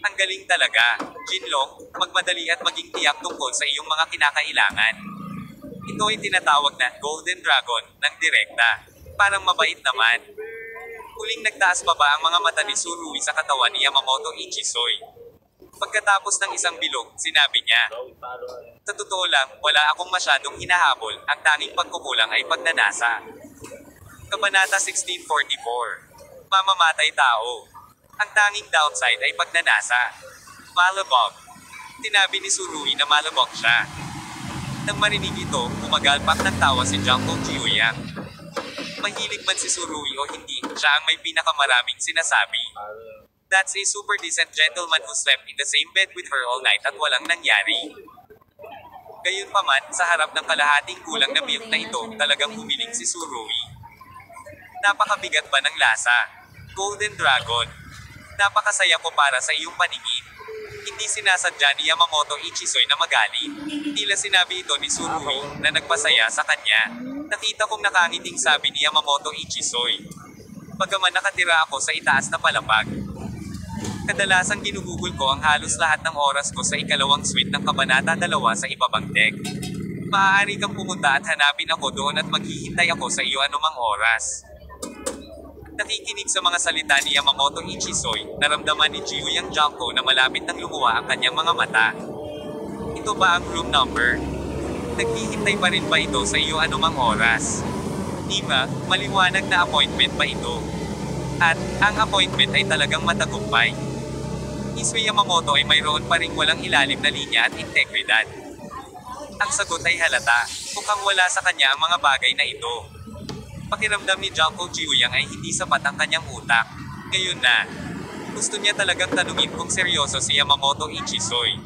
"Ang galing talaga, Jinlong, magmadali at maging tiyak tungkol sa iyong mga kinakailangan." Ito ay tinatawag na Golden Dragon ng direkta. Parang mabait naman. Huling nagtaas pa ba ang mga mata ni Surui sa katawan ni Yamamoto Ichisoy? Pagkatapos ng isang bilog, sinabi niya, "Sa totoo lang, wala akong masyadong hinahabol, ang tanging pagkukulang ay pagnanasa." Kabanata 1644. Mamamatay tao. Ang tanging downside ay pagnanasa. Malabog. Tinabi ni Surui na malabog siya. Nang marinig ito, umagalpak ng tawa si Junko Jiyang. Mahilig man si Surui o hindi, siya ang may pinakamaraming sinasabi. "That's a super decent gentleman who slept in the same bed with her all night at walang nangyari." Gayunpaman, sa harap ng kalahating kulang na milk na ito, talagang humiling si Surui. "Napakabigat ba ng lasa? Golden Dragon. Napakasaya ko para sa iyong paningin." Hindi sinasadya ni Yamamoto Ichisoy na magalit. Tila sinabi ito ni Surui, na nagpasaya sa kanya. "Nakita kong nakangiting," sabi ni Yamamoto Ichisoy. "Bagaman nakatira ako sa itaas na palapag. Kadalasang ginugugol ko ang halos lahat ng oras ko sa ikalawang suite ng Kabanata 2 sa ibabang deck. Maaari kang pumunta at hanapin ako doon at maghihintay ako sa iyo anumang oras." Nakikinig sa mga salita ni Yamamoto Ichisoy, naramdaman ni Jiyang Junko na malapit nang lumuha ang kanyang mga mata. "Ito ba ang room number? Naghihintay pa rin ba ito sa iyo anumang oras? Di ba, maliwanag na appointment pa ito? At, ang appointment ay talagang matagumpay." Isui Yamamoto ay mayroon pa ring walang ilalim na linya at integridad. Ang sagot ay halata, mukhang wala sa kanya ang mga bagay na ito. Pakiramdam ni Junko Jiyang ay hindi sapat ang kanyang utak. Ngayon na, gusto niya talagang tanungin kung seryoso si Yamamoto Ichisoy.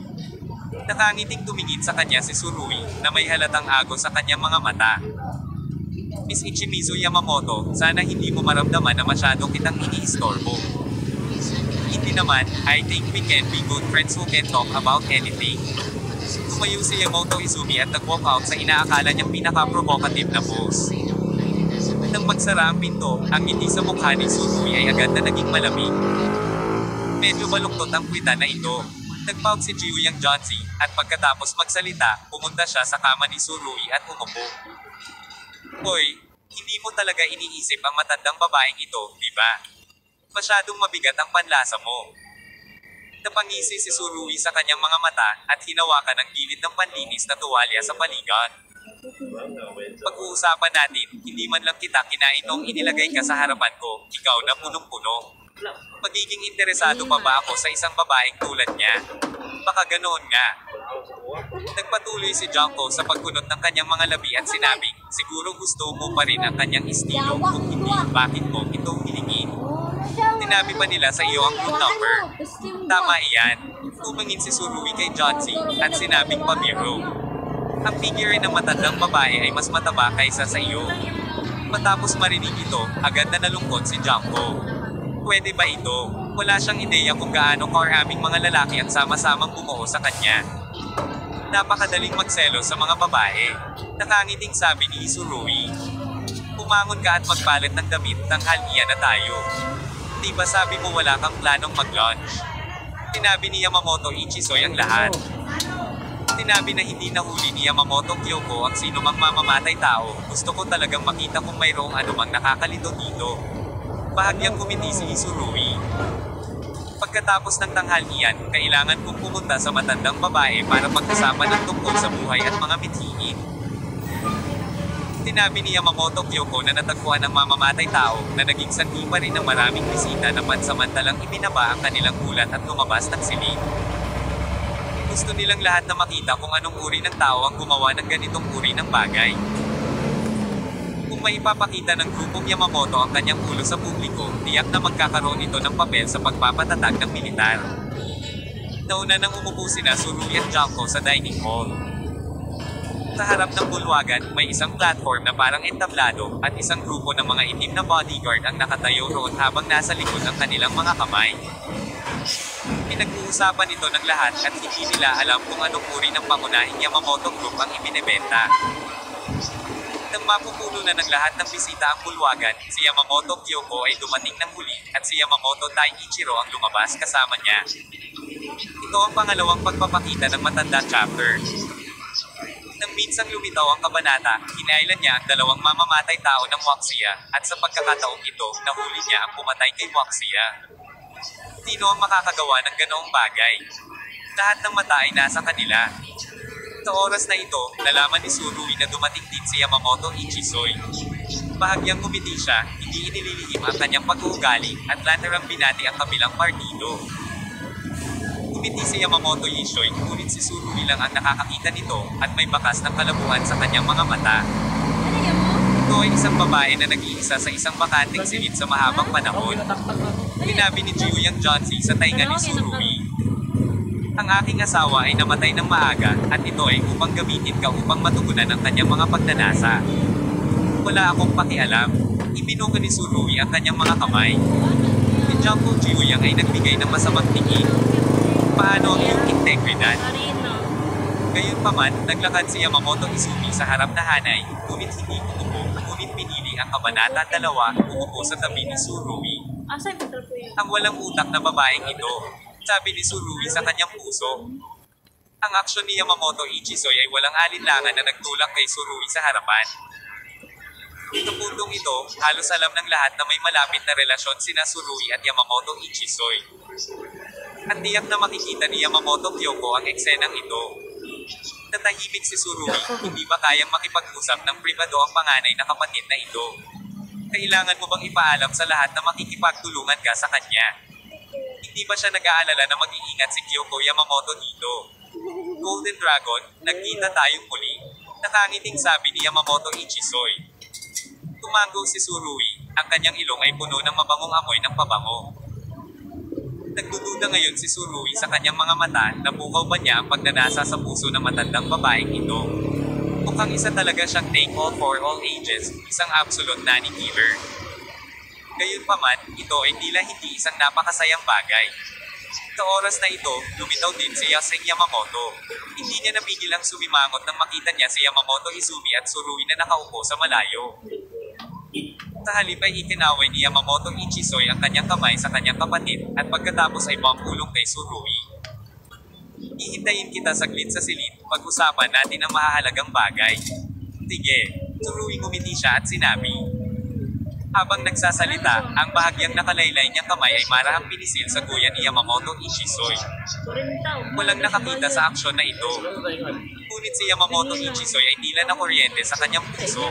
Nakangiting tumingin sa kanya si Surui, na may halatang agos sa kanyang mga mata. "Miss Ichimizu Yamamoto, sana hindi mo maramdaman na masyadong kitang iniistorbo." "Hindi naman, I think we can be good friends who can talk about anything." Tumayo si Yamamoto Izumi at nag-walk out sa inaakala niyang pinaka-provocative na pose. Nang magsara ang pinto, ang ngiti sa mukha ni Tsurui ay agad na naging malamig. Medyo baluktot ang kwita na ito. Nagpout si Jiyuyang Johnzi, at pagkatapos magsalita, pumunta siya sa kama ni Tsurui at umupo. Hoy, hindi mo talaga iniisip ang matandang babaeng ito, di ba? Masyadong mabigat ang panlasa mo. Napangisi si Tsurui sa kanyang mga mata at hinawakan ang gilid ng panlinis na tuwalya sa paligan. Pag-uusapan natin, hindi man lang kita kinain noong inilagay ka sa harapan ko, ikaw na punong-puno. Magiging interesado pa ba ako sa isang babaeng tulad niya? Baka ganoon nga. Nagpatuloy si Junko sa pagkunot ng kanyang mga labi at sinabing, siguro gusto mo pa rin ang kanyang estilo, kung hindi, bakit mo ito hilingin? Tinabi pa nila sa iyo ang room number. Tama iyan. Tumingin si Tsurui kay Johnzi at sinabing pabiro. Ang figure ng matandang babae ay mas mataba kaysa sa iyo. Matapos marinig ito, agad na nalungkot si Junko. Pwede ba ito? Wala siyang ideya kung gaano karaming mga lalaki ang sama-samang bumuo sa kanya. Napakadaling magselos sa mga babae. Nakangiting sabi ni Tsurui. Pumangon ka at magpalit ng damit, tanghalian na tayo. Di ba sabi mo wala kang planong mag-lunch? Tinabi ni Yamamoto Ichisoy ang lahat. Tinabi na hindi nahuli ni Yamamoto Kyoko ang sino mang mamamatay tao. Gusto ko talagang makita kung mayroong anumang nakakalito dito. Bahagyang kumiti si Tsurui. Pagkatapos ng tanghalian, kailangan kong pumunta sa matandang babae para pag-usapan ng tungkol sa buhay at mga mithiin. Tinabi ni Yamamoto Kyoko na natagpuan ng mamamatay tao na naging sanhi pa rin ng maraming bisita na pansamantalang ibinaba ang kanilang ulat at lumabas ng silid. Gusto nilang lahat na makita kung anong uri ng tao ang gumawa ng ganitong uri ng bagay. Kung may ipapakita ng grupong Yamamoto ang kanyang ulo sa publiko, tiyak na magkakaroon ito ng papel sa pagpapatatag ng militar. Nauna nang umupo sina Tsurui at Junko sa dining hall. Sa harap ng bulwagan, may isang platform na parang entablado, at isang grupo ng mga itim na bodyguard ang nakatayo roon habang nasa likod ng kanilang mga kamay. Pinag-uusapan ito ng lahat at hindi nila alam kung anong uri ng pangunahing Yamamoto Group ang ibinebenta. Nang mapupuno na ng lahat ng bisita ang bulwagan, si Yamamoto Kyoko ay dumating ng huli, at si Yamamoto Taiichiro ang lumabas kasama niya. Ito ang pangalawang pagpapakita ng matandang chapter. Nang minsang lumitaw ang kabanata, hinailan niya ang dalawang mamamatay tao ng Waxia, at sa pagkakataong ito, nahuli niya ang pumatay kay Waxia. Sino ang makakagawa ng ganoong bagay? Lahat ng mata ay nasa kanila. Sa oras na ito, nalaman ni Tsurui na dumating din si Yamamoto Ichisoy. Bahagyang kumiti siya, hindi inililihim ang kanyang pag-uugali, at laterang binati ang kabilang partido. Kumiti si Yamamoto Ichisoy, ngunit si Tsurui lang ang nakakakita nito, at may bakas ng kalabuhan sa kanyang mga mata. Ito ay isang babae na nag-iisa sa isang bakanting silid sa mahabang panahon. Tinabi ni Jiyuyang Johnzi sa tainga ni Tsurui. Ang aking asawa ay namatay ng maaga, at ito ay upang gamitin ka upang matugunan ang kanyang mga pagdanasa. Wala akong pakialam. Ibinuka ni Tsurui ang kanyang mga kamay. Si Junko Jiyuyang ay nagbigay ng masamang tingin. Paano ang iyong integridad? Gayunpaman, naglakad si Yamamoto Izumi sa harap na hanay, ngunit hindi umupo, ngunit pinili ang kabanata 2, umupo sa tabi ni Tsurui. Ang walang utak na babaeng ito, sabi ni Tsurui sa kanyang puso. Ang aksyon ni Yamamoto Ichisoy ay walang alinlangan na nagtulak kay Tsurui sa harapan. Sa puntong ito, halos alam ng lahat na may malapit na relasyon sina Tsurui at Yamamoto Ichisoy. At tiyak na makikita ni Yamamoto Kyoko ang eksenang ito. Natahimik si Tsurui, hindi ba kayang makipag-usap ng pribado ang panganay na kapatid na ito? Kailangan mo bang ipaalam sa lahat na makikipagtulungan ka sa kanya? Hindi ba siya nag-aalala na mag-iingat si Kyoko Yamamoto dito? Golden Dragon, nagkita tayong muli. Nakangiting sabi ni Yamamoto Ichisoy. Tumango si Tsurui, ang kanyang ilong ay puno ng mabangong amoy ng pabango. Nagdududa ngayon si Tsurui sa kanyang mga mata na bukaw ba niya ang pagnanasa sa puso ng matandang babaeng ito. Mukhang isa talaga siyang take all for all ages, isang absolute nanny killer. Gayunpaman, ito ay tila hindi isang napakasayang bagay. Sa Sa oras na ito, lumitaw din si Yaseng Yamamoto. Hindi niya napigil ang sumimangot nang makita niya si Yamamoto Izumi at Tsurui na nakaupo sa malayo. Sa halip ay ikinaway ni Yamamoto Ichisoy ang kanyang kamay sa kanyang kapatid, at pagkatapos ay pamulong kay Tsurui. Ihintayin kita saglit sa silid, pag-usapan natin ang mahahalagang bagay. Sige, Tsurui ngumiti siya at sinabi. Habang nagsasalita, ang bahagyang nakalaylay niyang kamay ay marahang pinisil sa guya ni Yamamoto Ichisoy. Walang nakakita sa aksyon na ito. Ngunit si Yamamoto Ichisoy ay tila na kuryente sa kanyang puso.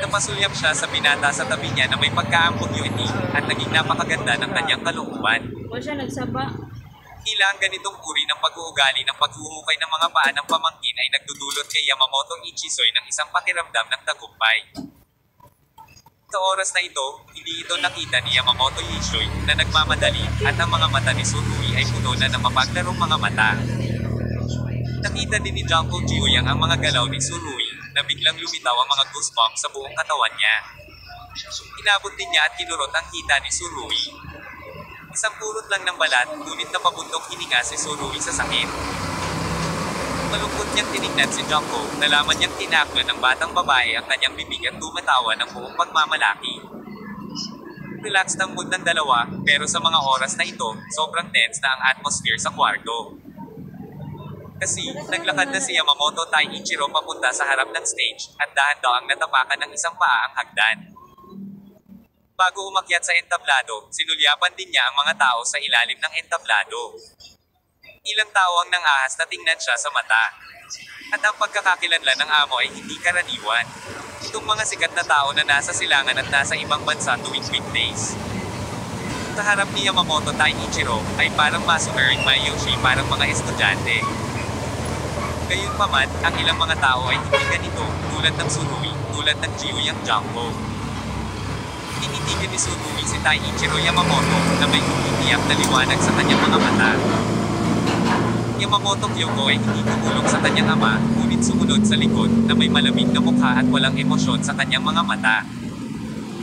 Napasulyap siya sa binata sa tabi niya na may pagkaambog yun at naging napakaganda ng kanyang kalooban. Tila ang ganitong uri ng pag-uugali ng paghuhukay ng mga paa ng pamangkin ay nagdudulot kay Yamamoto Ichisoy ng isang pakiramdam ng tagumpay. Sa oras na ito, hindi ito nakita ni Yamamoto Ichisoy na nagmamadali at ang mga mata ni Tsurui ay puno na ng mapaglarong mga mata. Nakita din ni Junko Gyuyang ang mga galaw ni Tsurui na biglang lumitaw ang mga goosebumps sa buong katawan niya. Inabot din niya at kinurot ang hita ni Tsurui. Isang purot lang ng balat, ngunit napabundok hininga si Tsurui sa sakit. Malungkot niyang tinignan si Junko, nalaman niyang tinaklo ng batang babae ang kanyang bibig at tumatawa ng buong pagmamalaki. Relaxed ang mood ng dalawa, pero sa mga oras na ito, sobrang tense na ang atmosphere sa kwarto. Kasi, naglakad na si Yamamoto Taiichiro papunta sa harap ng stage, at dahan-daang natapakan ng isang paa ang hagdan. Bago umakyat sa entablado, sinulyapan din niya ang mga tao sa ilalim ng entablado. Ilang tao ang nangahas na tingnan siya sa mata. At ang pagkakakilanlan ng amo ay hindi karaniwan. Itong mga sikat na tao na nasa silangan at nasa ibang bansa tuwing weekdays. Sa harap ni Yamamoto Taiichiro ay parang Masumering Mayoshi parang mga estudyante. Gayunpaman, ang ilang mga tao ay hindi ganito, tulad ng Tsurui, tulad ng Gyuyang Junko. Tinitigan ni Tsurui si Taiichiro Yamamoto na may umiiyak na liwanag sa kanyang mga mata. Yamamoto Kyoko ay hindi tumulong sa kanyang ama, ngunit sumunod sa likod na may malamig na mukha at walang emosyon sa kanyang mga mata.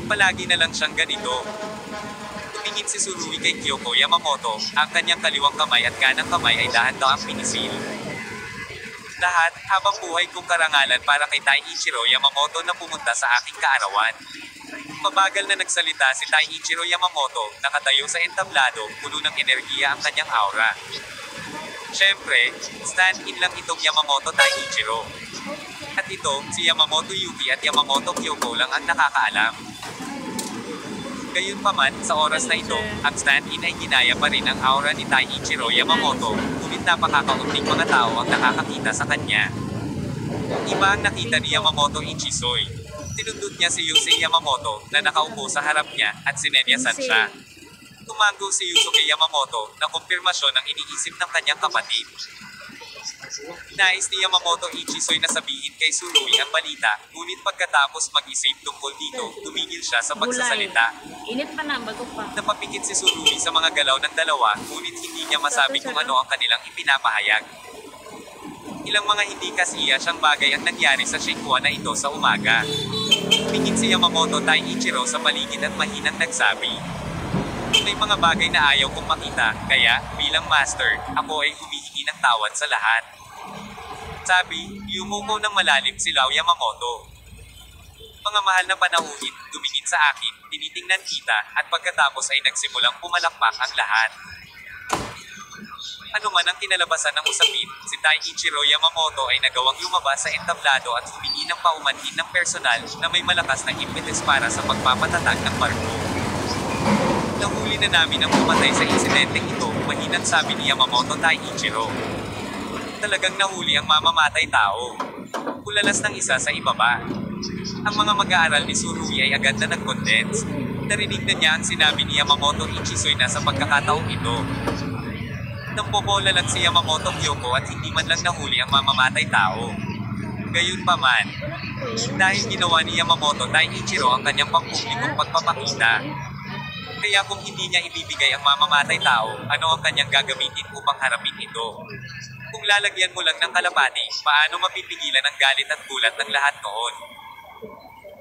Palagi na lang siyang ganito. Tumingin si Tsurui kay Kyoko Yamamoto, ang kanyang kaliwang kamay at kanang kamay ay dahan-daang pinisil. Lahat, habang buhay kong karangalan para kay Taiichiro Yamamoto na pumunta sa aking kaarawan. Mabagal na nagsalita si Taiichiro Yamamoto, nakatayo sa entablado, puno ng enerhiya ang kanyang aura. Siyempre, stand-in lang itong Yamamoto Taiichiro. At ito, si Yamamoto Yuki at Yamamoto Kyoko lang ang nakakaalam. Gayunpaman, sa oras na ito, ang stand-in ay ginaya pa rin ang aura ni Taiichiro Yamamoto, ngunit napakakaunting mga tao ang nakakakita sa kanya. Iba ang nakita ni Yamamoto Ichisoy. Tinundot niya si Yusei Yamamoto na nakaupo sa harap niya at sinenyasan siya. Tumango si Yusuke Yamamoto na kumpirmasyon ang iniisip ng kanyang kapatid. Nais ni Yamamoto Ichisoy na sabihin kay Tsurui ang balita, ngunit pagkatapos mag-isip tungkol dito, tumigil siya sa pagsasalita. Init pa na, bago pa. Napapikit si Tsurui sa mga galaw ng dalawa, ngunit hindi niya masabi kung ano ang kanilang ipinapahayag. Ilang mga hindi kasiya siyang bagay ang nangyari sa Shinhua na ito sa umaga. Tumingin si Yamamoto Taiichiro sa paligid at mahinang nagsabi. May mga bagay na ayaw kong makita, kaya, bilang master, ako ay humihingi ng tawad sa lahat. Sabi, yumuko ng malalim si Lao Yamamoto. Mga mahal na panahuhin, tumingin sa akin, tinitingnan kita, at pagkatapos ay nagsimulang pumalakpak ang lahat. Ano man ang kinalabasan ng usapin, si Taiichiro Yamamoto ay nagawang lumabas sa entablado at humingi ng paumanhin ng personal na may malakas na impetus para sa pagpapatatag ng barko. Nahuli na namin ang pumatay sa insidenteng ito, mahinang sabi ni Yamamoto Taiichiro. Talagang nahuli ang mamamatay tao. Ulalas ng isa sa ibaba. Ang mga mag-aaral ni Tsurui ay agad na nag-condense. Narinig na niya ang sinabi ni Yamamoto Ichisoy na sa pagkakataong ito. Nampobola lang si Yamamoto Kyoko at hindi man lang nahuli ang mamamatay tao. Gayunpaman, dahil ginawa ni Yamamoto Taiichiro ang kanyang pampublikong pagpapakita. Kaya kung hindi niya ibibigay ang mamamatay tao, ano ang kanyang gagamitin upang harapin ito? Kung lalagyan mo lang ng kalapati, paano mapipigilan ang galit at gulat ng lahat noon?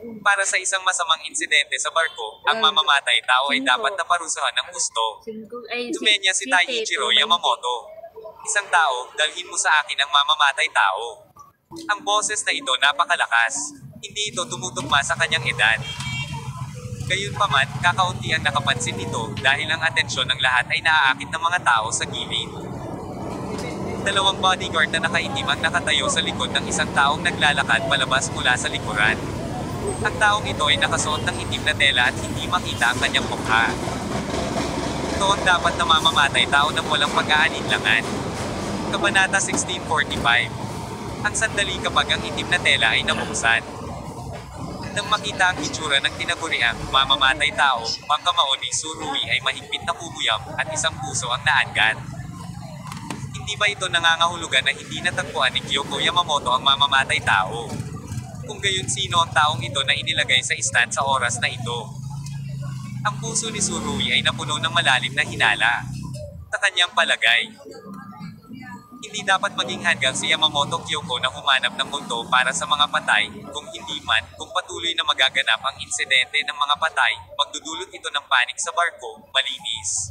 Para sa isang masamang insidente sa barko, ang mamamatay tao ay dapat na parusahan ng gusto. Dumenya si Taiichiro Yamamoto. Isang tao, dalhin mo sa akin ang mamamatay tao. Ang boses na ito napakalakas. Hindi ito tumutugma sa kanyang edad. Gayunpaman, kakaunti ang nakapansin nito dahil ang atensyon ng lahat ay naaakit ng mga tao sa gilid. Dalawang bodyguard na nakaitim ang nakatayo sa likod ng isang taong naglalakad palabas mula sa likuran. Ang taong ito ay nakasuot ng itim na tela at hindi makita ang kanyang mukha. Ito ang dapat na mamamatay tao ng walang pag-aalinlangan. Kabanata 1645. Ang sandali kapag ang itim na tela ay nabuksan. Nang makita ang itsura ng tinaguriang mamamatay tao, ang kamao ni Tsurui ay mahigpit na kubuyam at isang puso ang naangat. Hindi ba ito nangangahulugan na hindi natagpuan ni Kyoko Yamamoto ang mamamatay tao? Kung gayon, sino ang taong ito na inilagay sa stand sa oras na ito? Ang puso ni Tsurui ay napuno ng malalim na hinala. Sa kanyang palagay, hindi dapat maging hanggang si Yamamoto Kyoko na humanap ng multo para sa mga patay, kung hindi man, kung patuloy na magaganap ang insidente ng mga patay, magdudulot ito ng panik sa barko, malinis.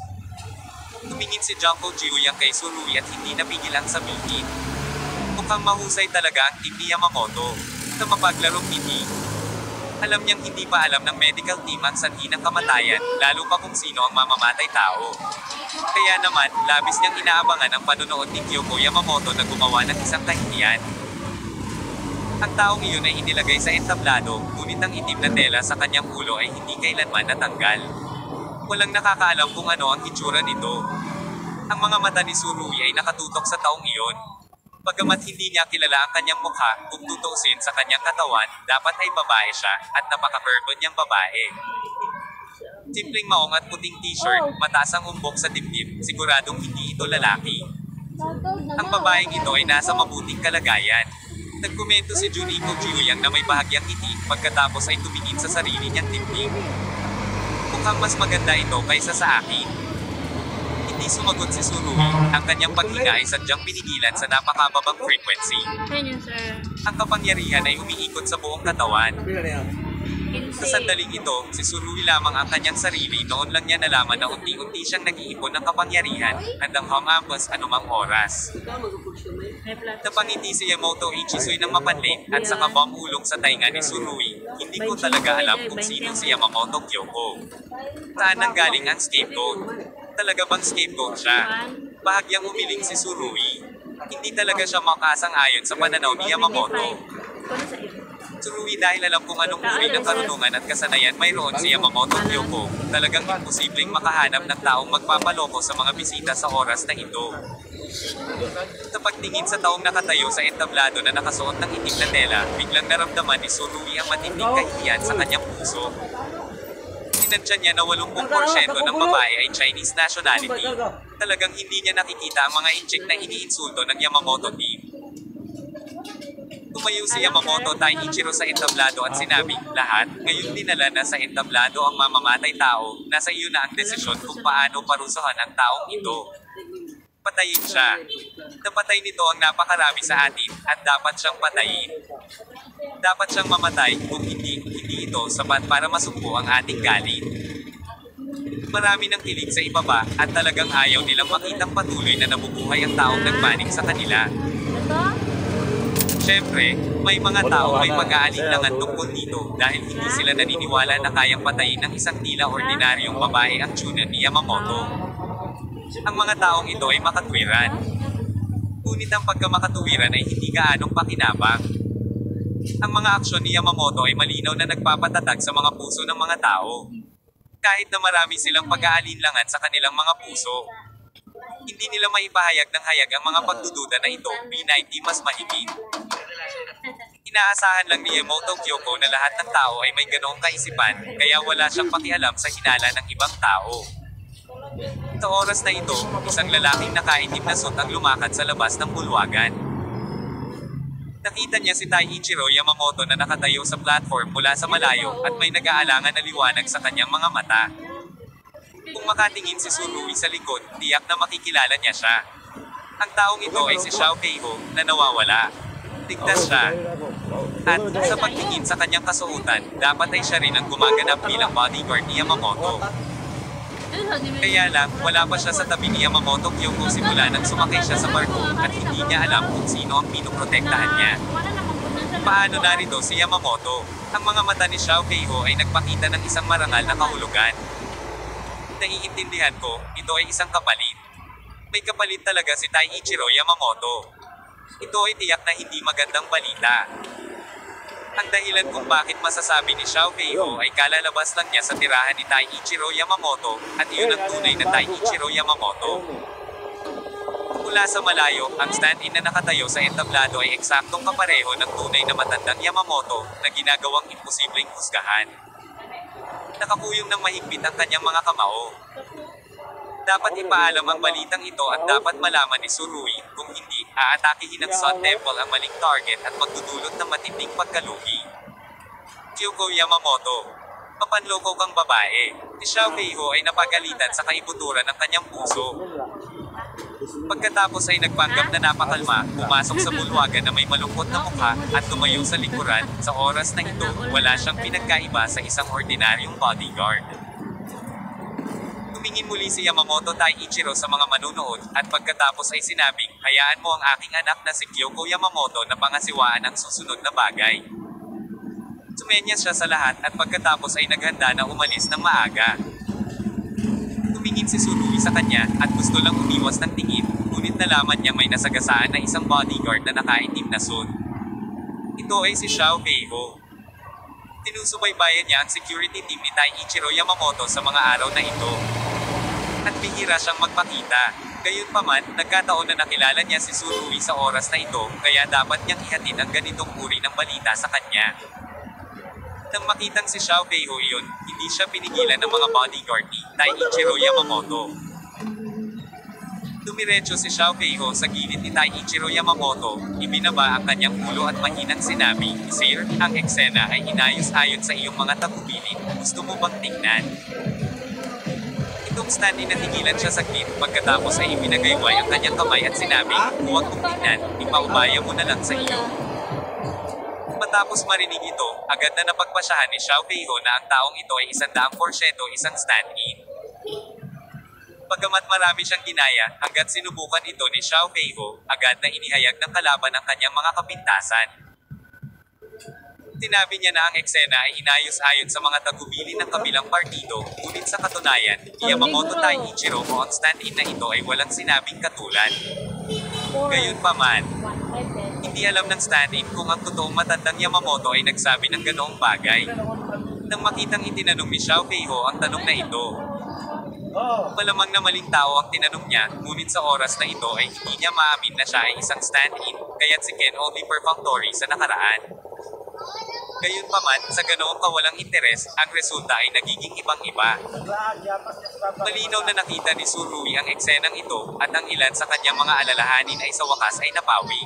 Tumingin si Junko Jiyuyang kay Tsurui at hindi napigil ang sabihin. Mukhang mahusay talaga ang team ni Yamamoto, na mapaglarong hindi. Alam niyang hindi pa alam ng medical team ang sanhi ng kamatayan, lalo pa kung sino ang mamamatay tao. Kaya naman, labis niyang inaabangan ang panonood ni Kyoko Yamamoto na gumawa ng isang kahihiyan. Ang taong iyon ay inilagay sa entablado, ngunit ang itim na tela sa kanyang ulo ay hindi kailanman natanggal. Walang nakakaalam kung ano ang itsura nito. Ang mga mata ni Tsurui ay nakatutok sa taong iyon. Bagamat hindi niya kilala ang kanyang mukha, kung tutuusin sa kanyang katawan, dapat ay babae siya, at napaka-curved niyang babae. Simpleng maong at puting t-shirt, mataas ang umbok sa dibdib, siguradong hindi ito lalaki. Ang babaeng ito ay nasa mabuting kalagayan. Nagkomento si Juniko Jiyuyang na may bahagyang ngiti, pagkatapos ay tumingin sa sarili niyang dibdib. Mukhang mas maganda ito kaysa sa akin. Hindi sumagot si Tsurui, ang kanyang paghinga ay sadyang pinigilan sa napakababang frequency. Ang kapangyarihan ay umiikot sa buong katawan. Sa sandaling ito, si Tsurui lamang ang kanyang sarili, noon lang niya nalaman na unti-unti siyang nag-iipon ng kapangyarihan, handang humampas anumang oras. Napangiti si Yamamoto Ichisui ng mapanlit, at saka bumulong sa tainga ni Tsurui. Hindi ko talaga alam kung sino si Yamamoto Kyoko. Saan nanggaling ang scapegoat? Talaga bang scapegoat siya? Bahagyang umiling si Tsurui. Hindi talaga siya makasang-ayon sa pananaw ni Yamamoto. Tsurui, dahil alam kung anong uri ng karunungan at kasanayan mayroon si Yamamoto Kyoko, talagang imposibleng makahanap ng taong magpapaloko sa mga bisita sa oras na ito. Sa pagtingin sa taong nakatayo sa entablado na nakasuot ng itim na tela, biglang naramdaman ni Tsurui ang matinding kahihiyan sa kanyang puso. Sinansya niya na 80% ng babae ay Chinese nationality. Talagang hindi niya nakikita ang mga inchik na iniinsulto ng Yamamoto team. Tumayo si Yamamoto Taiichiro sa entablado at sinabing, lahat, ngayon dinala na sa entablado ang mamamatay tao, nasa iyo na ang desisyon kung paano parusahan ang taong ito. Patayin siya. Napatay nito ang napakarami sa atin, at dapat siyang patayin. Dapat siyang mamatay, kung hindi ito sapat para masugpo ang ating galit. Marami nang kilig sa ibaba, at talagang ayaw nilang makitang patuloy na nabubuhay ang taong nagpanik sa kanila. Siyempre, may mga tao may pag-aalinlangan tungkol dito dahil hindi sila naniniwala na kayang patayin ng isang tila ordinaryong babae ang tsunan ni Yamamoto. Ang mga taong ito ay makatwiran. Ngunit ang pagkamakatuwiran ay hindi gaanong pakinabang. Ang mga aksyon ni Yamamoto ay malinaw na nagpapatatag sa mga puso ng mga tao. Kahit na marami silang pag-aalinlangan sa kanilang mga puso, hindi nila maipahayag ng hayag ang mga pagdududa na ito, B90 mas mahigit. Inaasahan lang ni Yamamoto Kyoko na lahat ng tao ay may ganoong kaisipan, kaya wala siyang pakialam sa hinala ng ibang tao. Sa oras na ito, isang lalaking nakaitim na suit ang lumakad sa labas ng bulwagan. Nakita niya si Taiichiro Yamamoto na nakatayo sa platform mula sa malayo at may nag-aalangan na liwanag sa kanyang mga mata. Kung makatingin si Tsurui sa likod, tiyak na makikilala niya siya. Ang taong ito ay si Xiao Keiho, na nawawala. Ligtas siya. At sa pagtingin sa kanyang kasuotan, dapat ay siya rin ang gumaganap bilang bodyguard ni Yamamoto. Kaya lang, wala pa siya sa tabi ni Yamamoto Kyoko simula nang sumakay siya sa barko at hindi niya alam kung sino ang pinoprotektahan niya. Paano narito si Yamamoto? Ang mga mata ni Xiao Keiho ay nagpakita ng isang marangal na kahulugan. Naiintindihan ko, ito ay isang kapalit. May kapalit talaga si Taiichiro Yamamoto. Ito ay tiyak na hindi magandang balita. Ang dahilan kung bakit masasabi ni Xiao Keiho ay kalalabas lang niya sa tirahan ni Taiichiro Yamamoto, at iyon ang tunay na Taiichiro Yamamoto. Mula sa malayo, ang stand-in na nakatayo sa entablado ay eksaktong kapareho ng tunay na matandang Yamamoto na ginagawang imposibleng husgahan. Nakapuyong ng mahigpit ang kanyang mga kamao. Dapat ipaalam ang balitang ito at dapat malaman ni Tsurui, kung hindi, aatakihin ng Sun Temple ang maling target at magdudulot ng matinding pagkalugi. Kyoko Yamamoto. Mapanloko kang babae. Si Xiao Keiho ay napagalitan sa kaibuturan ng kanyang puso. Pagkatapos ay nagpanggap na napakalma, pumasok sa bulwagan na may malungkot na mukha, at tumayo sa likuran. Sa oras na ito, wala siyang pinagkaiba sa isang ordinaryong bodyguard. Tumingin muli si Yamamoto Taiichiro sa mga manunood, at pagkatapos ay sinabing, hayaan mo ang aking anak na si Kyoko Yamamoto na pangasiwaan ang susunod na bagay. Sumenyas siya sa lahat at pagkatapos ay naghanda na umalis ng maaga. Tumingin si Tsurui sa kanya at gusto lang umiwas ng tingin, ngunit nalaman niya may nasagasaan na isang bodyguard na nakaitim na suit. Ito ay si Xiao Keiho. Tinusubaybayan niya ang security team ni Taiichiro Yamamoto sa mga araw na ito. At bihira siyang magpakita. Gayunpaman, nagkataon na nakilala niya si Tsurui sa oras na ito, kaya dapat niyang ihatid ang ganitong uri ng balita sa kanya. Nang makitang si Xiao Keiho iyon, hindi siya pinigilan ng mga bodyguard ni Taiichiro Yamamoto. Dumiretso si Xiao Keiho sa gilid ni Taiichiro Yamamoto, ibinaba ang kanyang ulo at mahinang sinabi, Sir, ang eksena ay inayos ayon sa iyong mga tagubilin, gusto mo bang tingnan? Itong stand-in natigilan siya saglit, pagkatapos ay ibinagayway ang kanyang kamay at sinabi, huwag mong tingnan, ipaubaya mo na lang sa iyo. Matapos marinig ito, agad na napagpasyahan ni Xiao Keiho na ang taong ito ay 100% isang stand-in. Bagamat marami siyang ginaya, hanggat sinubukan ito ni Xiao Keiho, agad na inihayag ng kalaban ang kanyang mga kapintasan. Sinabi niya na ang eksena ay inayos-ayon sa mga tagubilin ng kabilang partido, ngunit sa katunayan, Yamamoto Taiichiro o ang stand-in na ito ay walang sinabing katulad. Gayunpaman, hindi alam ng stand-in kung ang totoong matandang Yamamoto ay nagsabi ng ganoong bagay. Nang makitang itinanong ni Xiao Keiho ang tanong na ito, malamang na maling tao ang tinanong niya, ngunit sa oras na ito ay hindi niya maamin na siya ay isang stand-in, kaya't si Ken only perfunctory sa nakaraan. Gayunpaman, sa ganoong kawalang interes, ang resulta ay nagiging ibang-iba. Malinaw na nakita ni Tsurui ang eksenang ito, at ang ilan sa kanyang mga alalahanin ay sa wakas ay napawi.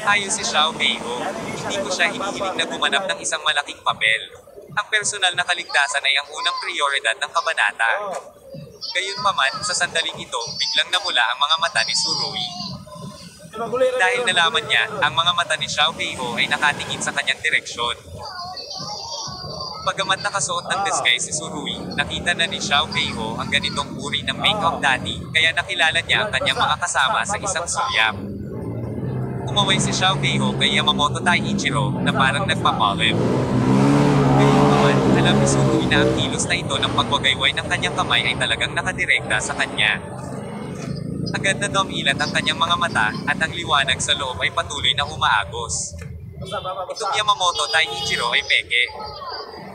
Ayon si Xiao Keiho, hindi ko siya hinihiling na gumanap ng isang malaking papel. Ang personal na kaligtasan ay ang unang prioridad ng kabanata. Gayunpaman, sa sandaling ito, biglang namula ang mga mata ni Tsurui. Dahil nalaman niya, ang mga mata ni Xiao Keiho ay nakatingin sa kanyang direksyon. Bagamat nakasuot ng disguise si Tsurui, nakita na ni Xiao Keiho ang ganitong uri ng make-up dati, kaya nakilala niya ang kanyang mga kasama sa isang sulyap. Umaway si Xiao Keiho kay Yamamoto Taiichiro na parang nagpapalim. Gayunpaman, alam ni Tsurui na ang kilos na ito ng pagwagayway ng kanyang kamay ay talagang nakadirekta sa kanya. Agad na dumilat ang kanyang mga mata, at ang liwanag sa loob ay patuloy na umaagos. Itong Yamamoto Taiichiro ay peke.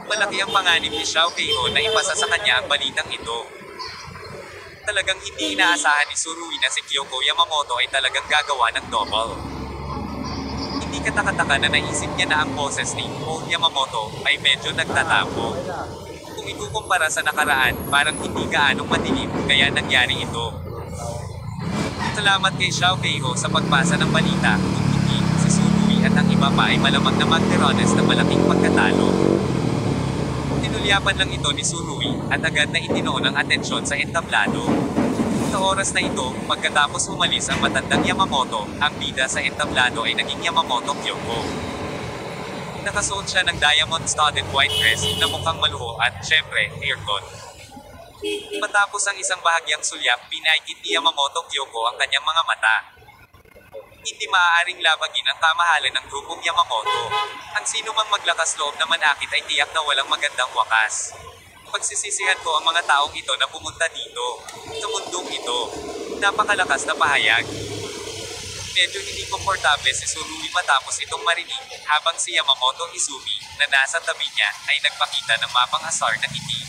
Malaki ang panganib ni Xiao Keiho na ipasa sa kanya ang balitang ito. Talagang hindi inaasahan ni Tsurui na si Kyoko Yamamoto ay talagang gagawa ng double. Hindi katakataka na naisip niya na ang boses ni Yamamoto ay medyo nagtatampo. Kung ikukumpara sa nakaraan, parang hindi gaanong madilim, kaya nangyari ito. Salamat kay Xiao Keiho sa pagpasa ng balita, kung hindi, si Tsurui at ang iba pa ay malamang na magterones na malaking pagkatalo. Tinulyapan lang ito ni Tsurui, at agad na itinoon ang atensyon sa entablado. Sa oras na ito, pagkatapos umalis ang matandang Yamamoto, ang bida sa entablado ay naging Yamamoto Kyoko. Nakasuot siya ng diamond-studded white dress na mukhang maluho at, syempre, aircon. Matapos ang isang bahagyang sulyap, pinaikit ni Yamamoto Kyoko ang kanyang mga mata. Hindi maaaring labagin ang kamahalan ng grupong Yamamoto. Ang sino mang maglakas loob na manakit ay tiyak na walang magandang wakas. Pagsisisihan ko ang mga taong ito na pumunta dito, sa mundong ito. Napakalakas na pahayag. Medyo hindi komportable si Tsurui matapos itong marinig, habang si Yamamoto Izumi, na nasa tabi niya, ay nagpakita ng mapang asar na ngiti.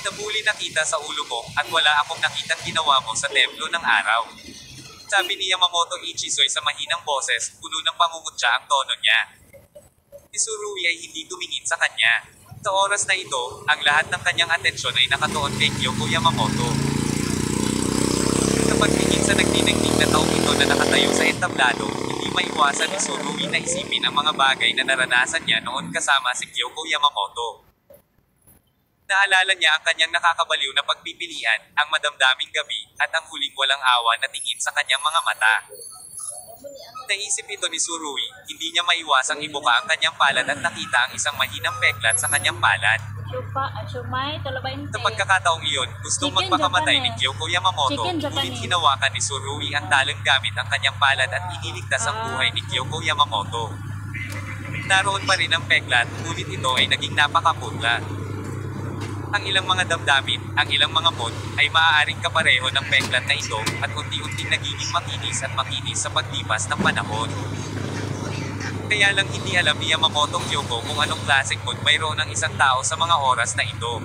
Nabuli na kita sa ulo mo, at wala akong nakitang ginawa mo sa templo ng araw. Sabi ni Yamamoto Ichizoy sa mahinang boses, puno ng pangungutya ang tono niya. Si Tsurui ay hindi tumingin sa kanya. Sa oras na ito, ang lahat ng kanyang atensyon ay nakatuon kay Kyoko Yamamoto. Kapag tingin sa nagdinagdig na taong ito na nakatayo sa entablado, hindi maiwasan ni Tsurui na isipin ang mga bagay na naranasan niya noon kasama si Kyoko Yamamoto. Naalala niya ang kanyang nakakabaliw na pagpipilian, ang madamdaming gabi, at ang huling walang awa na tingin sa kanyang mga mata. Naisip ito ni Tsurui, hindi niya maiwasang ibuka ang kanyang palad at nakita ang isang mahinang peklat sa kanyang palad. Sa pagkakataong iyon, gustong magpakamatay ni Kyoko Yamamoto, ngunit hinawakan ni Tsurui ang talon gamit ang kanyang palad at iniligtas ang buhay ni Kyoko Yamamoto. Naroon pa rin ang peklat, ngunit ito ay naging napakaputla. Ang ilang mga damdamin, ang ilang mga mod, ay maaaring kapareho ng peklat na ito, at unti-unting nagiging makinis at makinis sa paglipas ng panahon. Kaya lang hindi alam ni Yamamoto Kyoko kung anong klaseng mod mayroon ang isang tao sa mga oras na ito.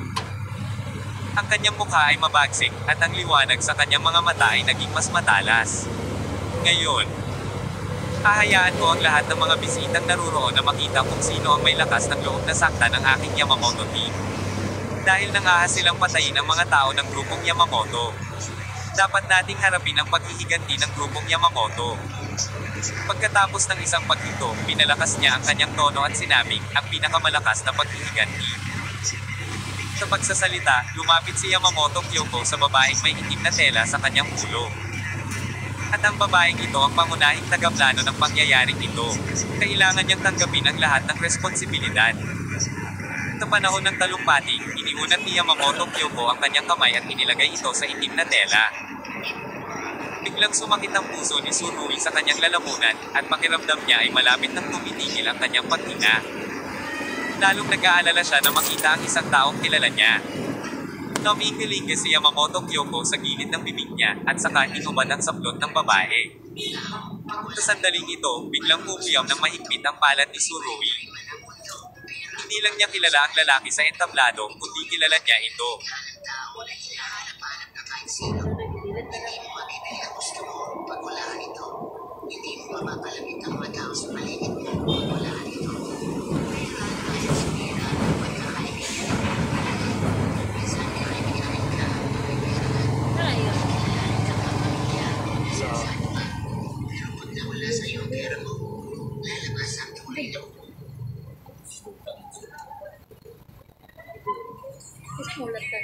Ang kanyang mukha ay mabagsik, at ang liwanag sa kanyang mga mata ay naging mas matalas. Ngayon, hahayaan ko ang lahat ng mga bisitang naruroon na makita kung sino ang may lakas ng loob na sakta ng aking Yamamoto team. Dahil nangahas silang patayin ang mga tao ng grupong Yamamoto. Dapat nating harapin ang paghihiganti ng grupong Yamamoto. Pagkatapos ng isang paghinto, pinalakas niya ang kanyang tono at sinabing, ang pinakamalakas na paghihiganti. Sa pagsasalita, lumapit si Yamamoto Kyoko sa babaeng may itim na tela sa kanyang ulo. At ang babaeng ito ang pangunahing tagaplano ng pangyayaring ito. Kailangan niyang tanggapin ang lahat ng responsibilidad. Sa panahon ng talumpati, iniunat ni Yamamoto Kyoko ang kanyang kamay at inilagay ito sa itim na tela. Biglang sumakit ang puso ni Tsurui sa kanyang lalamunan, at pakiramdam niya ay malapit nang tumitigil ang kanyang paghinga. Lalong nag-aalala siya na makita ang isang taong kilala niya. Namingilingi si Yamamoto Kyoko sa gilid ng bibig niya, at saka inubad ang saplot ng babae. Sa sandaling ito, biglang pumiyam ng mahigpit ang palad ni Tsurui. Hindi lang niya kilala ang lalaki sa entablado, kundi kilala niya ito. Mulat ka.